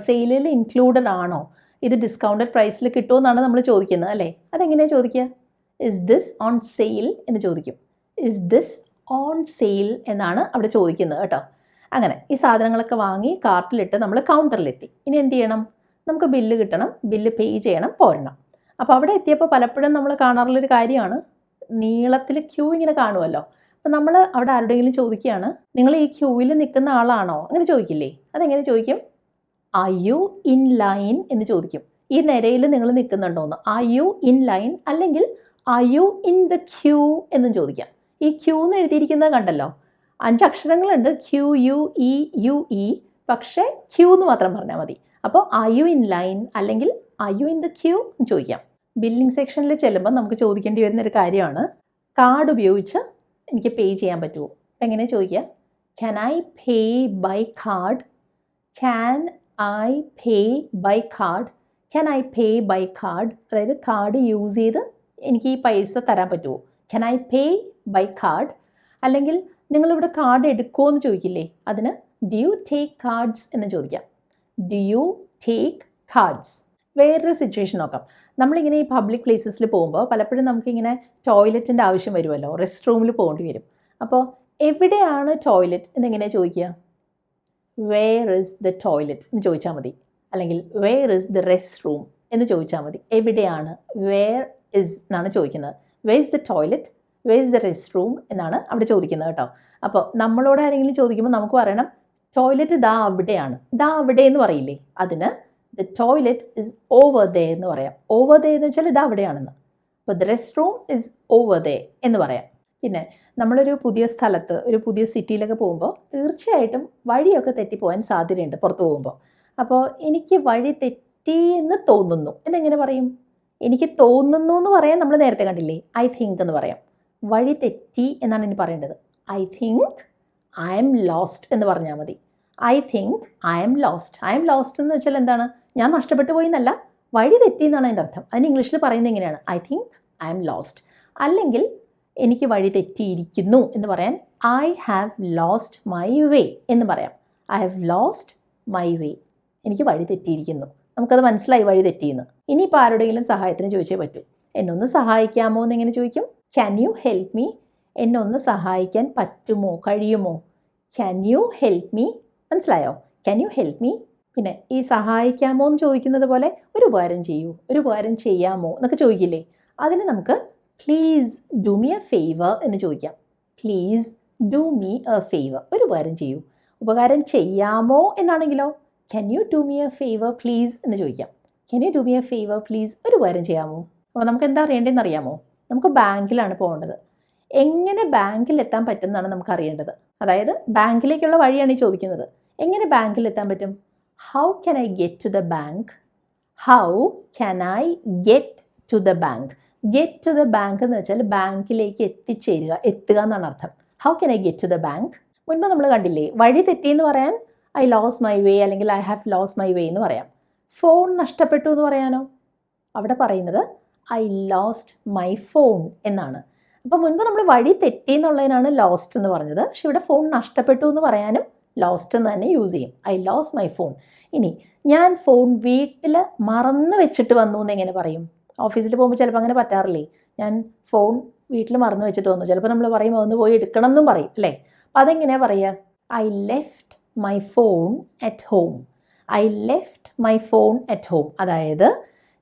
സെയിലിൽ ഇൻക്ലൂഡഡ് ആണോ, ഇത് ഡിസ്കൗണ്ടഡ് പ്രൈസിൽ കിട്ടുമെന്നാണ് നമ്മൾ ചോദിക്കുന്നത് അല്ലേ. അതെങ്ങനെയാണ് ചോദിക്കുക? ഇസ് ദിസ് ഓൺ സെയിൽ എന്ന് ചോദിക്കും. ഇസ് ദിസ് ഓൺ സെയിൽ എന്നാണ് അവിടെ ചോദിക്കുന്നത് കേട്ടോ. അങ്ങനെ ഈ സാധനങ്ങളൊക്കെ വാങ്ങി കാർട്ടിലിട്ട് നമ്മൾ കൗണ്ടറിലെത്തി. ഇനി എന്ത് ചെയ്യണം? നമുക്ക് ബില്ല് കിട്ടണം, ബില്ല് പേ ചെയ്യണം, പോരണം. അപ്പോൾ അവിടെ എത്തിയപ്പോൾ പലപ്പോഴും നമ്മൾ കാണാറുള്ളൊരു കാര്യമാണ്, നീളത്തിൽ ക്യൂ ഇങ്ങനെ കാണുമല്ലോ. അപ്പോൾ നമ്മൾ അവിടെ ആരുടെയെങ്കിലും ചോദിക്കുകയാണ്, നിങ്ങൾ ഈ ക്യൂവിൽ നിൽക്കുന്ന ആളാണോ, അങ്ങനെ ചോദിക്കില്ലേ? അതെങ്ങനെ ചോദിക്കും? ആർ യു ഇൻ ലൈൻ എന്ന് ചോദിക്കും. ഈ നിരയിൽ നിങ്ങൾ നിൽക്കുന്നുണ്ടോയെന്ന്. ആർ യു ഇൻ ലൈൻ അല്ലെങ്കിൽ are you in the queue എന്നും ചോദിക്കാം. ഈ ക്യൂ എന്ന് എഴുതിയിരിക്കുന്നത് കണ്ടല്ലോ, 5 അക്ഷരങ്ങളുണ്ട്, Q U E U E, പക്ഷേ ക്യൂ എന്ന് മാത്രം പറഞ്ഞാൽ മതി. അപ്പോൾ ആർ യു ഇൻ ലൈൻ അല്ലെങ്കിൽ are you in the queue എന്ന് ചോദിക്കാം. ബില്ലിംഗ് സെക്ഷനിൽ ചെല്ലുമ്പോൾ നമുക്ക് ചോദിക്കേണ്ടി വരുന്നൊരു കാര്യമാണ്, കാർഡ് ഉപയോഗിച്ച് എനിക്ക് പേ ചെയ്യാൻ പറ്റുമോ? എങ്ങനെ ചോദിക്കുക? Can I pay by card? Can I pay by card? Can I pay by card? അതായത് കാർഡ് യൂസ് ചെയ്ത് എനിക്ക് ഈ പൈസ തരാൻ പറ്റുമോ? Can I pay by card? അല്ലെങ്കിൽ നിങ്ങളിവിടെ കാർഡ് എടുക്കുമോ എന്ന് ചോദിക്കില്ലേ, അതിന് ഡു യു ടേക്ക് കാർഡ്സ് എന്ന് ചോദിക്കാം. Do you take cards. വേറൊരു സിറ്റുവേഷൻ നോക്കാം. നമ്മളിങ്ങനെ ഈ പബ്ലിക് പ്ലേസസിൽ പോകുമ്പോൾ പലപ്പോഴും നമുക്കിങ്ങനെ ടോയ്ലറ്റിൻ്റെ ആവശ്യം വരുമല്ലോ, റെസ്റ്റ് റൂമിൽ പോകേണ്ടി വരും. അപ്പോൾ എവിടെയാണ് ടോയ്ലറ്റ് എന്നെങ്ങനെയാണ് ചോദിക്കുക? വേർ ഇസ് ദ ടോയ്ലറ്റ് എന്ന് ചോദിച്ചാൽ മതി. അല്ലെങ്കിൽ where is the rest room എന്ന് ചോദിച്ചാൽ മതി. എവിടെയാണ്, വേർ ഇസ് എന്നാണ് ചോദിക്കുന്നത്. Where is the toilet, where is the rest room എന്നാണ് അവിടെ ചോദിക്കുന്നത് കേട്ടോ. അപ്പോൾ നമ്മളോട് ആരെങ്കിലും ചോദിക്കുമ്പോൾ നമുക്ക് പറയണം ടോയ്ലറ്റ് ദാ അവിടെയാണ്. ദാ അവിടെ എന്ന് പറയില്ലേ, അതിന് the toilet is over there എന്ന് പറയാം. ഓവർ ദേ എന്ന് വെച്ചാൽ ഇതാ അവിടെയാണെന്ന്. അപ്പോൾ the rest room is over there എന്ന് പറയാം. പിന്നെ നമ്മളൊരു പുതിയ സ്ഥലത്ത്, ഒരു പുതിയ സിറ്റിയിലൊക്കെ പോകുമ്പോൾ തീർച്ചയായിട്ടും വഴിയൊക്കെ തെറ്റിപ്പോകാൻ സാധ്യതയുണ്ട് പുറത്ത് പോകുമ്പോൾ. അപ്പോൾ എനിക്ക് വഴി തെറ്റി എന്ന് തോന്നുന്നു എന്നെങ്ങനെ പറയും? എനിക്ക് തോന്നുന്നു എന്ന് പറയാൻ നമ്മൾ നേരത്തെ കണ്ടില്ലേ, ഐ തിങ്ക് എന്ന് പറയാം. വഴി തെറ്റി എന്നാണ് ഇനി പറയേണ്ടത്. I think I M lost എന്ന് പറഞ്ഞാൽ മതി. I think I M lost. I M lost എന്ന് വെച്ചാൽ എന്താണ്? ഞാൻ നഷ്ടപ്പെട്ടു പോയി എന്നല്ല, വഴി തെറ്റി എന്നാണ് അതിൻ്റെ അർത്ഥം. അതിന് ഇംഗ്ലീഷിൽ പറയുന്നത് എങ്ങനെയാണ്? I think I M lost. അല്ലെങ്കിൽ എനിക്ക് വഴി തെറ്റിയിരിക്കുന്നു എന്ന് പറയാൻ I have lost my way എന്ന് പറയാം. I have lost my way. എനിക്ക് വഴി തെറ്റിയിരിക്കുന്നു. നമുക്കത് മനസ്സിലായി വഴി തെറ്റിയെന്ന്. ഇനിയിപ്പോൾ ആരുടെയെങ്കിലും സഹായത്തിന് ചോദിച്ചേ പറ്റൂ. എന്നൊന്ന് സഹായിക്കാമോ എന്നെങ്ങനെ ചോദിക്കും? Can you help me? എന്നൊന്ന് സഹായിക്കാൻ പറ്റുമോ, കഴിയുമോ? Can you help me? മനസ്സിലായോ? Can you help me? പിന്നെ ഈ സഹായിക്കാമോ എന്ന് ചോദിക്കുന്നത് പോലെ ഒരു ഉപകാരം ചെയ്യൂ, ഒരു ഉപകാരം ചെയ്യാമോ എന്നൊക്കെ ചോദിക്കില്ലേ, അതിന് നമുക്ക് please do me a favour എന്ന് ചോദിക്കാം. Please do me a favour, ഒരു ഉപകാരം ചെയ്യൂ. ഉപകാരം ചെയ്യാമോ എന്നാണെങ്കിലോ can you do me a favour please എന്ന് ചോദിക്കാം. Can you do me a favour please, ഒരു ഉപകാരം ചെയ്യാമോ? അപ്പോൾ നമുക്ക് എന്താ അറിയേണ്ടതെന്ന് അറിയാമോ? നമുക്ക് ബാങ്കിലാണ് പോകേണ്ടത്. എങ്ങനെ ബാങ്കിൽ എത്താൻ പറ്റും എന്നാണ് നമുക്ക് അറിയേണ്ടത്. അതായത് ബാങ്കിലേക്കുള്ള വഴിയാണ് ഈ ചോദിക്കുന്നത്. എങ്ങനെ ബാങ്കിൽ എത്താൻ പറ്റും? How can I get to the bank? How can I get to the bank? Get to the bank എന്ന് വെച്ചാൽ ബാങ്കിലേക്ക് എത്തിച്ചേരുക, എത്തുക എന്നാണ് അർത്ഥം. How can I get to the bank? മുൻപ് നമ്മൾ കണ്ടില്ലേ, വഴി തെറ്റിയെന്ന് പറയാൻ ഐ ലോസ് മൈ വേ അല്ലെങ്കിൽ I have lose my way എന്ന് പറയാം. ഫോൺ നഷ്ടപ്പെട്ടു എന്ന് പറയാനോ? അവിടെ പറയുന്നത് ഐ ലോസ്റ്റ് മൈ ഫോൺ എന്നാണ്. അപ്പോൾ മുൻപ് നമ്മൾ വഴി തെറ്റി എന്നുള്ളതിനാണ് ലോസ്റ്റ് എന്ന് പറഞ്ഞത്. പക്ഷെ ഇവിടെ ഫോൺ നഷ്ടപ്പെട്ടു എന്ന് പറയാനും ലോസ്റ്റ് എന്ന് തന്നെ യൂസ് ചെയ്യും. I lost my phone. ഇനി ഞാൻ ഫോൺ വീട്ടിൽ മറന്നു വെച്ചിട്ട് വന്നു എന്ന് എങ്ങനെ പറയും? ഓഫീസിൽ പോകുമ്പോൾ ചിലപ്പോൾ അങ്ങനെ പറ്റാറില്ലേ, ഞാൻ ഫോൺ വീട്ടിൽ മറന്നു വെച്ചിട്ട് വന്നു. ചിലപ്പോൾ നമ്മൾ പറയും ഒന്ന് പോയി എടുക്കണം എന്നും പറയും അല്ലേ. അപ്പോൾ അതെങ്ങനെയാണ് പറയുക? I left my phone at home. I left my phone at home. അതായത്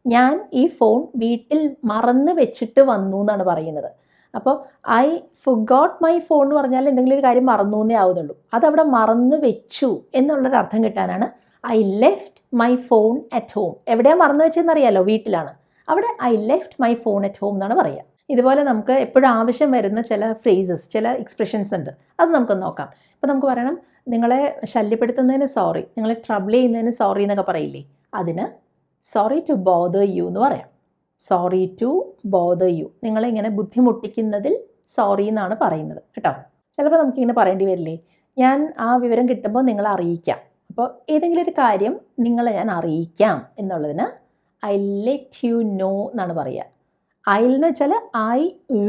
ഞാൻ ഈ ഫോൺ വീട്ടിൽ മറന്നു വെച്ചിട്ട് വന്നു എന്നാണ് പറയുന്നത്. അപ്പോൾ ഐ ഫുഗോട്ട് മൈ ഫോൺ എന്ന് പറഞ്ഞാൽ എന്തെങ്കിലും ഒരു കാര്യം മറന്നു എന്നേ ആവുന്നുള്ളൂ. അതവിടെ മറന്നു വെച്ചു എന്നുള്ളൊരു അർത്ഥം കിട്ടാനാണ് I left my phone at home. എവിടെയാണ് മറന്നു വെച്ചതെന്നറിയാലോ, വീട്ടിലാണ്. അവിടെ I left my phone at home എന്നാണ് പറയുക. ഇതുപോലെ നമുക്ക് എപ്പോഴും ആവശ്യം വരുന്ന ചില ഫ്രേസസ്, ചില എക്സ്പ്രഷൻസ് ഉണ്ട്. അത് നമുക്കൊന്ന് നോക്കാം. ഇപ്പോൾ നമുക്ക് പറയണം, നിങ്ങളെ ശല്യപ്പെടുത്തുന്നതിന് സോറി, നിങ്ങളെ ട്രബിൾ ചെയ്യുന്നതിന് സോറി എന്നൊക്കെ പറയില്ലേ, അതിന് സോറി ടു ബോദർ യു എന്ന് പറയാം. സോറി ടു ബോദർ യു, നിങ്ങളെ ഇങ്ങനെ ബുദ്ധിമുട്ടിക്കുന്നതിൽ സോറി എന്നാണ് പറയുന്നത് കേട്ടോ. ചിലപ്പോൾ നമുക്കിങ്ങനെ പറയേണ്ടി വരില്ലേ, ഞാൻ ആ വിവരം കിട്ടുമ്പോൾ നിങ്ങളെ അറിയിക്കാം. അപ്പോൾ ഏതെങ്കിലും ഒരു കാര്യം നിങ്ങളെ ഞാൻ അറിയിക്കാം എന്നുള്ളതിന് ഐ ലെറ്റ് യു നോ എന്നാണ് പറയുക. ഐ എന്ന് വെച്ചാൽ I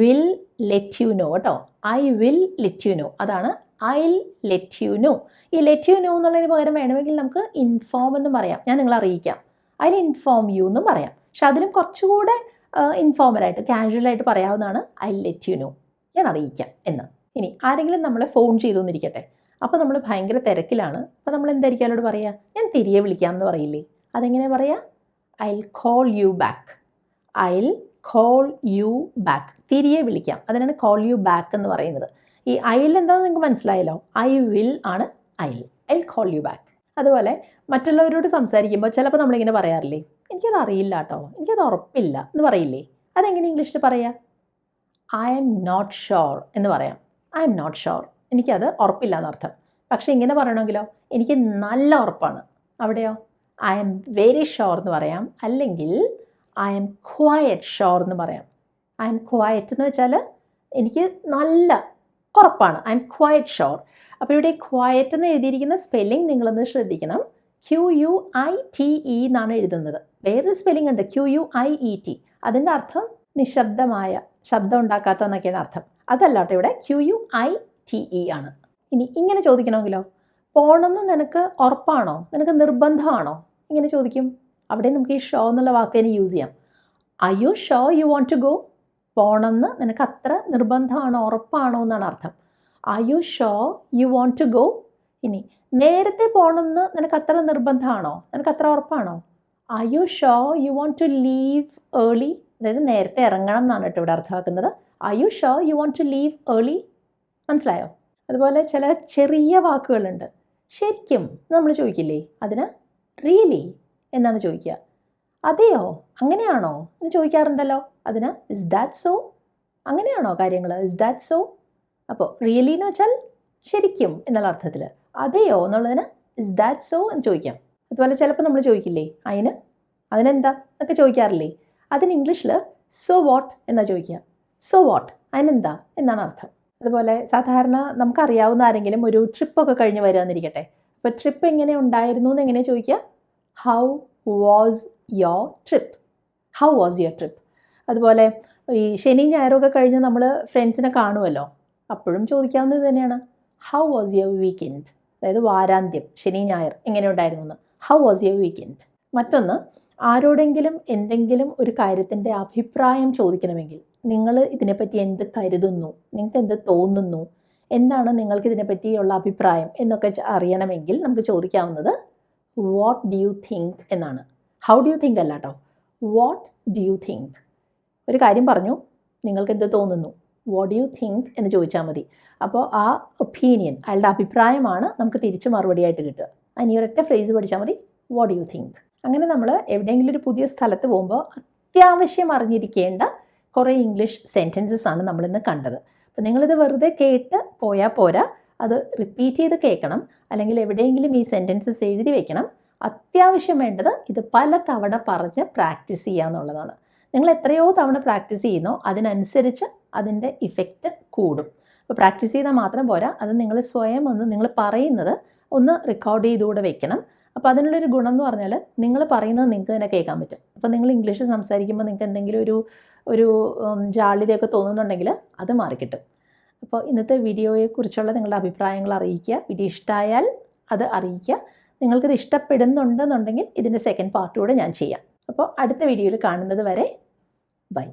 will let you know കേട്ടോ. I will let you know, അതാണ് ഐ ലെറ്റ് യു നോ. ഈ ലെറ്റ് യു നോ എന്നുള്ളതിന് പകരം വേണമെങ്കിൽ നമുക്ക് ഇൻഫോം എന്നും പറയാം. ഞാൻ നിങ്ങളെ അറിയിക്കാം, ഐ ഇൻഫോം യു എന്നും പറയാം. പക്ഷെ അതിലും കുറച്ചുകൂടെ ഇൻഫോർമലായിട്ട് കാഷ്വലായിട്ട് പറയാവുന്നതാണ് ഐ ലെറ്റ് യു നോ, ഞാൻ അറിയിക്കാം എന്ന്. ഇനി ആരെങ്കിലും നമ്മളെ ഫോൺ ചെയ്തു എന്നിരിക്കട്ടെ, അപ്പോൾ നമ്മൾ ഭയങ്കര തിരക്കിലാണ്. അപ്പോൾ നമ്മൾ എന്തായിരിക്കും അവരോട് പറയുക, ഞാൻ തിരികെ വിളിക്കാം എന്ന് പറയില്ലേ, അതെങ്ങനെ പറയുക, I call you back. I call you back, തിരികെ വിളിക്കാം, അതിനാണ് കോൾ യു ബാക്ക് എന്ന് പറയുന്നത്. ഈ ഐൽ എന്താണെന്ന് നിങ്ങൾക്ക് മനസ്സിലായല്ലോ, ഐ വിൽ ആണ് ഐ കോൾ യു ബാക്ക്. അതുപോലെ മറ്റുള്ളവരോട് സംസാരിക്കുമ്പോൾ ചിലപ്പോൾ നമ്മളിങ്ങനെ പറയാറില്ലേ, എനിക്കത് അറിയില്ല കേട്ടോ, എനിക്കത് ഉറപ്പില്ല എന്ന് പറയില്ലേ, അതെങ്ങനെ ഇംഗ്ലീഷിൽ പറയാം, ഐ എം നോട്ട് ഷുവർ എന്ന് പറയാം. ഐ എം നോട്ട് ഷുവർ, എനിക്കത് ഉറപ്പില്ല എന്നർത്ഥം. പക്ഷേ ഇങ്ങനെ പറയണമെങ്കിലോ, എനിക്ക് നല്ല ഉറപ്പാണ്, അവിടെയോ ഐ എം വെരി ഷുവർ എന്ന് പറയാം. അല്ലെങ്കിൽ ഐ എം ക്വയറ്റ് ഷുവർ എന്ന് പറയാം. ഐ എം ക്വയറ്റ് എന്ന് വെച്ചാൽ എനിക്ക് നല്ല ഉറപ്പാണ്, ഐ എം ക്വയറ്റ് ഷുവർ. അപ്പോൾ ഇവിടെ ക്വയറ്റ് എന്ന് എഴുതിയിരിക്കുന്ന സ്പെല്ലിംഗ് നിങ്ങളൊന്ന് ശ്രദ്ധിക്കണം. QUITE എന്നാണ് എഴുതുന്നത്. വേറൊരു സ്പെല്ലിംഗ് ഉണ്ട് QUIET. അതിൻ്റെ അർത്ഥം നിശബ്ദമായ, ശബ്ദം ഉണ്ടാക്കാത്ത എന്നൊക്കെയാണ് അർത്ഥം. അതല്ല കേട്ടോ, ഇവിടെ QUITE ആണ്. ഇനി ഇങ്ങനെ ചോദിക്കണമെങ്കിലോ, പോണമെന്ന് നിനക്ക് ഉറപ്പാണോ, നിനക്ക് നിർബന്ധമാണോ, ഇങ്ങനെ ചോദിക്കും. അവിടെ നമുക്ക് ഈ ഷോ എന്നുള്ള വാക്ക് തന്നെ യൂസ് ചെയ്യാം. Are you sure you want to go, പോണമെന്ന് നിനക്ക് അത്ര നിർബന്ധമാണോ, ഉറപ്പാണോ എന്നാണ് അർത്ഥം. Are you sure you want to go. ഇനി നേരത്തെ പോകണമെന്ന് നിനക്ക് അത്ര നിർബന്ധമാണോ, നിനക്ക് അത്ര ഉറപ്പാണോ, are you sure you want to leave early, അതായത് നേരത്തെ ഇറങ്ങണം എന്നാണ് കേട്ടോ ഇവിടെ അർത്ഥമാക്കുന്നത്. Are you sure you want to leave early, മനസ്സിലായോ? അതുപോലെ ചില ചെറിയ വാക്കുകളുണ്ട്, ശരിക്കും നമ്മൾ ചോദിക്കില്ലേ, അതിന് റിയലി എന്നാണ് ചോദിക്കുക. അതെയോ, അങ്ങനെയാണോ എന്ന് ചോദിക്കാറുണ്ടല്ലോ, അതിന് ഇസ് ദാറ്റ് സോ, അങ്ങനെയാണോ കാര്യങ്ങൾ, ഇസ് ദാറ്റ് സോ. അപ്പോൾ റിയലി എന്ന് വെച്ചാൽ ശരിക്കും എന്നുള്ള അർത്ഥത്തിൽ, അതെയോ എന്നുള്ളതിന് ഇസ് ദാറ്റ് സോ എന്ന് ചോദിക്കാം. അതുപോലെ ചിലപ്പോൾ നമ്മൾ ചോദിക്കില്ലേ, അതിനെന്താ എന്നൊക്കെ ചോദിക്കാറില്ലേ, അതിന് ഇംഗ്ലീഷിൽ സോ വാട്ട് എന്നാണ് ചോദിക്കുക. സോ വാട്ട്, അതിനെന്താ എന്നാണ് അർത്ഥം. അതുപോലെ സാധാരണ നമുക്കറിയാവുന്ന ആരെങ്കിലും ഒരു ട്രിപ്പൊക്കെ കഴിഞ്ഞ് വരികയെന്നിരിക്കട്ടെ, അപ്പോൾ ട്രിപ്പ് എങ്ങനെ ഉണ്ടായിരുന്നു എന്ന് എങ്ങനെ ചോദിക്കുക, how was your trip, how was your trip. അതുപോലെ ഈ ശനി ഞായറൊക്കെ കഴിഞ്ഞ് നമ്മൾ ഫ്രണ്ട്സിനെ കാണുമല്ലോ, അപ്പോഴും ചോദിക്കാവുന്നത് തന്നെയാണ്, ഹൗ വാസ് യുവർ വീക്കെൻഡ്, അതായത് വാരാന്ത്യം ശനി ഞായർ എങ്ങനെ ഉണ്ടായിരുന്നു എന്ന്, ഹൗ വാസ് യുവർ വീക്കെൻഡ്. മറ്റൊന്ന്, ആരോടെങ്കിലും എന്തെങ്കിലും ഒരു കാര്യത്തിൻ്റെ അഭിപ്രായം ചോദിക്കണമെങ്കിൽ, നിങ്ങൾ ഇതിനെപ്പറ്റി എന്ത് കരുതുന്നു, നിങ്ങൾക്ക് എന്ത് തോന്നുന്നു, എന്താണ് നിങ്ങൾക്ക് ഇതിനെപ്പറ്റിയുള്ള അഭിപ്രായം എന്നൊക്കെ അറിയണമെങ്കിൽ നമുക്ക് ചോദിക്കാവുന്നത് വാട്ട് ഡു യു തിങ്ക് എന്നാണ്. ഹൗ ഡു യു തിങ്ക് അല്ല കേട്ടോ, വാട്ട് ഡു യു തിങ്ക്. ഒരു കാര്യം പറഞ്ഞു, നിങ്ങൾക്ക് എന്ത് തോന്നുന്നു, വാട്ട് ഡു യു തിങ്ക് എന്ന് ചോദിച്ചാൽ മതി. അപ്പോൾ ആ ഒപ്പീനിയൻ, അയാളുടെ അഭിപ്രായമാണ് നമുക്ക് തിരിച്ച് മറുപടിയായിട്ട് കിട്ടുക. അതിന് ഈ ഒരൊറ്റ ഫ്രേസ് പഠിച്ചാൽ മതി, വാട്ട് ഡു യു തിങ്ക്. അങ്ങനെ നമ്മൾ എവിടെയെങ്കിലും ഒരു പുതിയ സ്ഥലത്ത് പോകുമ്പോൾ അത്യാവശ്യം അറിഞ്ഞിരിക്കേണ്ട കുറേ ഇംഗ്ലീഷ് സെൻറ്റൻസസ് ആണ് നമ്മളിന്ന് കണ്ടത്. അപ്പോൾ നിങ്ങളിത് വെറുതെ കേട്ട് പോയാൽ പോരാ, അത് റിപ്പീറ്റ് ചെയ്ത് കേൾക്കണം, അല്ലെങ്കിൽ എവിടെയെങ്കിലും ഈ സെൻറ്റൻസസ് എഴുതി വെക്കണം. അത്യാവശ്യം വേണ്ടത് ഇത് പല തവണ പറഞ്ഞ് പ്രാക്ടീസ് ചെയ്യുക എന്നുള്ളതാണ്. നിങ്ങൾ എത്രയോ തവണ പ്രാക്ടീസ് ചെയ്യുന്നോ അതിനനുസരിച്ച് അതിൻ്റെ ഇഫക്റ്റ് കൂടും. അപ്പോൾ പ്രാക്ടീസ് ചെയ്താൽ മാത്രം പോരാ, അത് നിങ്ങൾ സ്വയം നിങ്ങൾ പറയുന്നത് ഒന്ന് റെക്കോർഡ് ചെയ്തുകൂടെ വെക്കണം. അപ്പോൾ അതിനുള്ളൊരു ഗുണം എന്ന് പറഞ്ഞാൽ നിങ്ങൾ പറയുന്നത് നിങ്ങൾക്ക് തന്നെ കേൾക്കാൻ പറ്റും. അപ്പോൾ നിങ്ങൾ ഇംഗ്ലീഷ് സംസാരിക്കുമ്പോൾ നിങ്ങൾക്ക് എന്തെങ്കിലും ഒരു ജാള്യതയൊക്കെ തോന്നുന്നുണ്ടെങ്കിൽ അത് മാറിക്കിട്ടും. അപ്പോൾ ഇന്നത്തെ വീഡിയോയെക്കുറിച്ചുള്ള നിങ്ങളുടെ അഭിപ്രായങ്ങൾ അറിയിക്കുക. വീഡിയോ ഇഷ്ടമായാൽ അത് അറിയിക്കുക. നിങ്ങൾക്കിത് ഇഷ്ടപ്പെടുന്നുണ്ടെന്നുണ്ടെങ്കിൽ ഇതിൻ്റെ സെക്കൻഡ് പാർട്ട് കൂടെ ഞാൻ ചെയ്യാം. അപ്പോൾ അടുത്ത വീഡിയോയിൽ കാണുന്നത് വരെ ബൈ.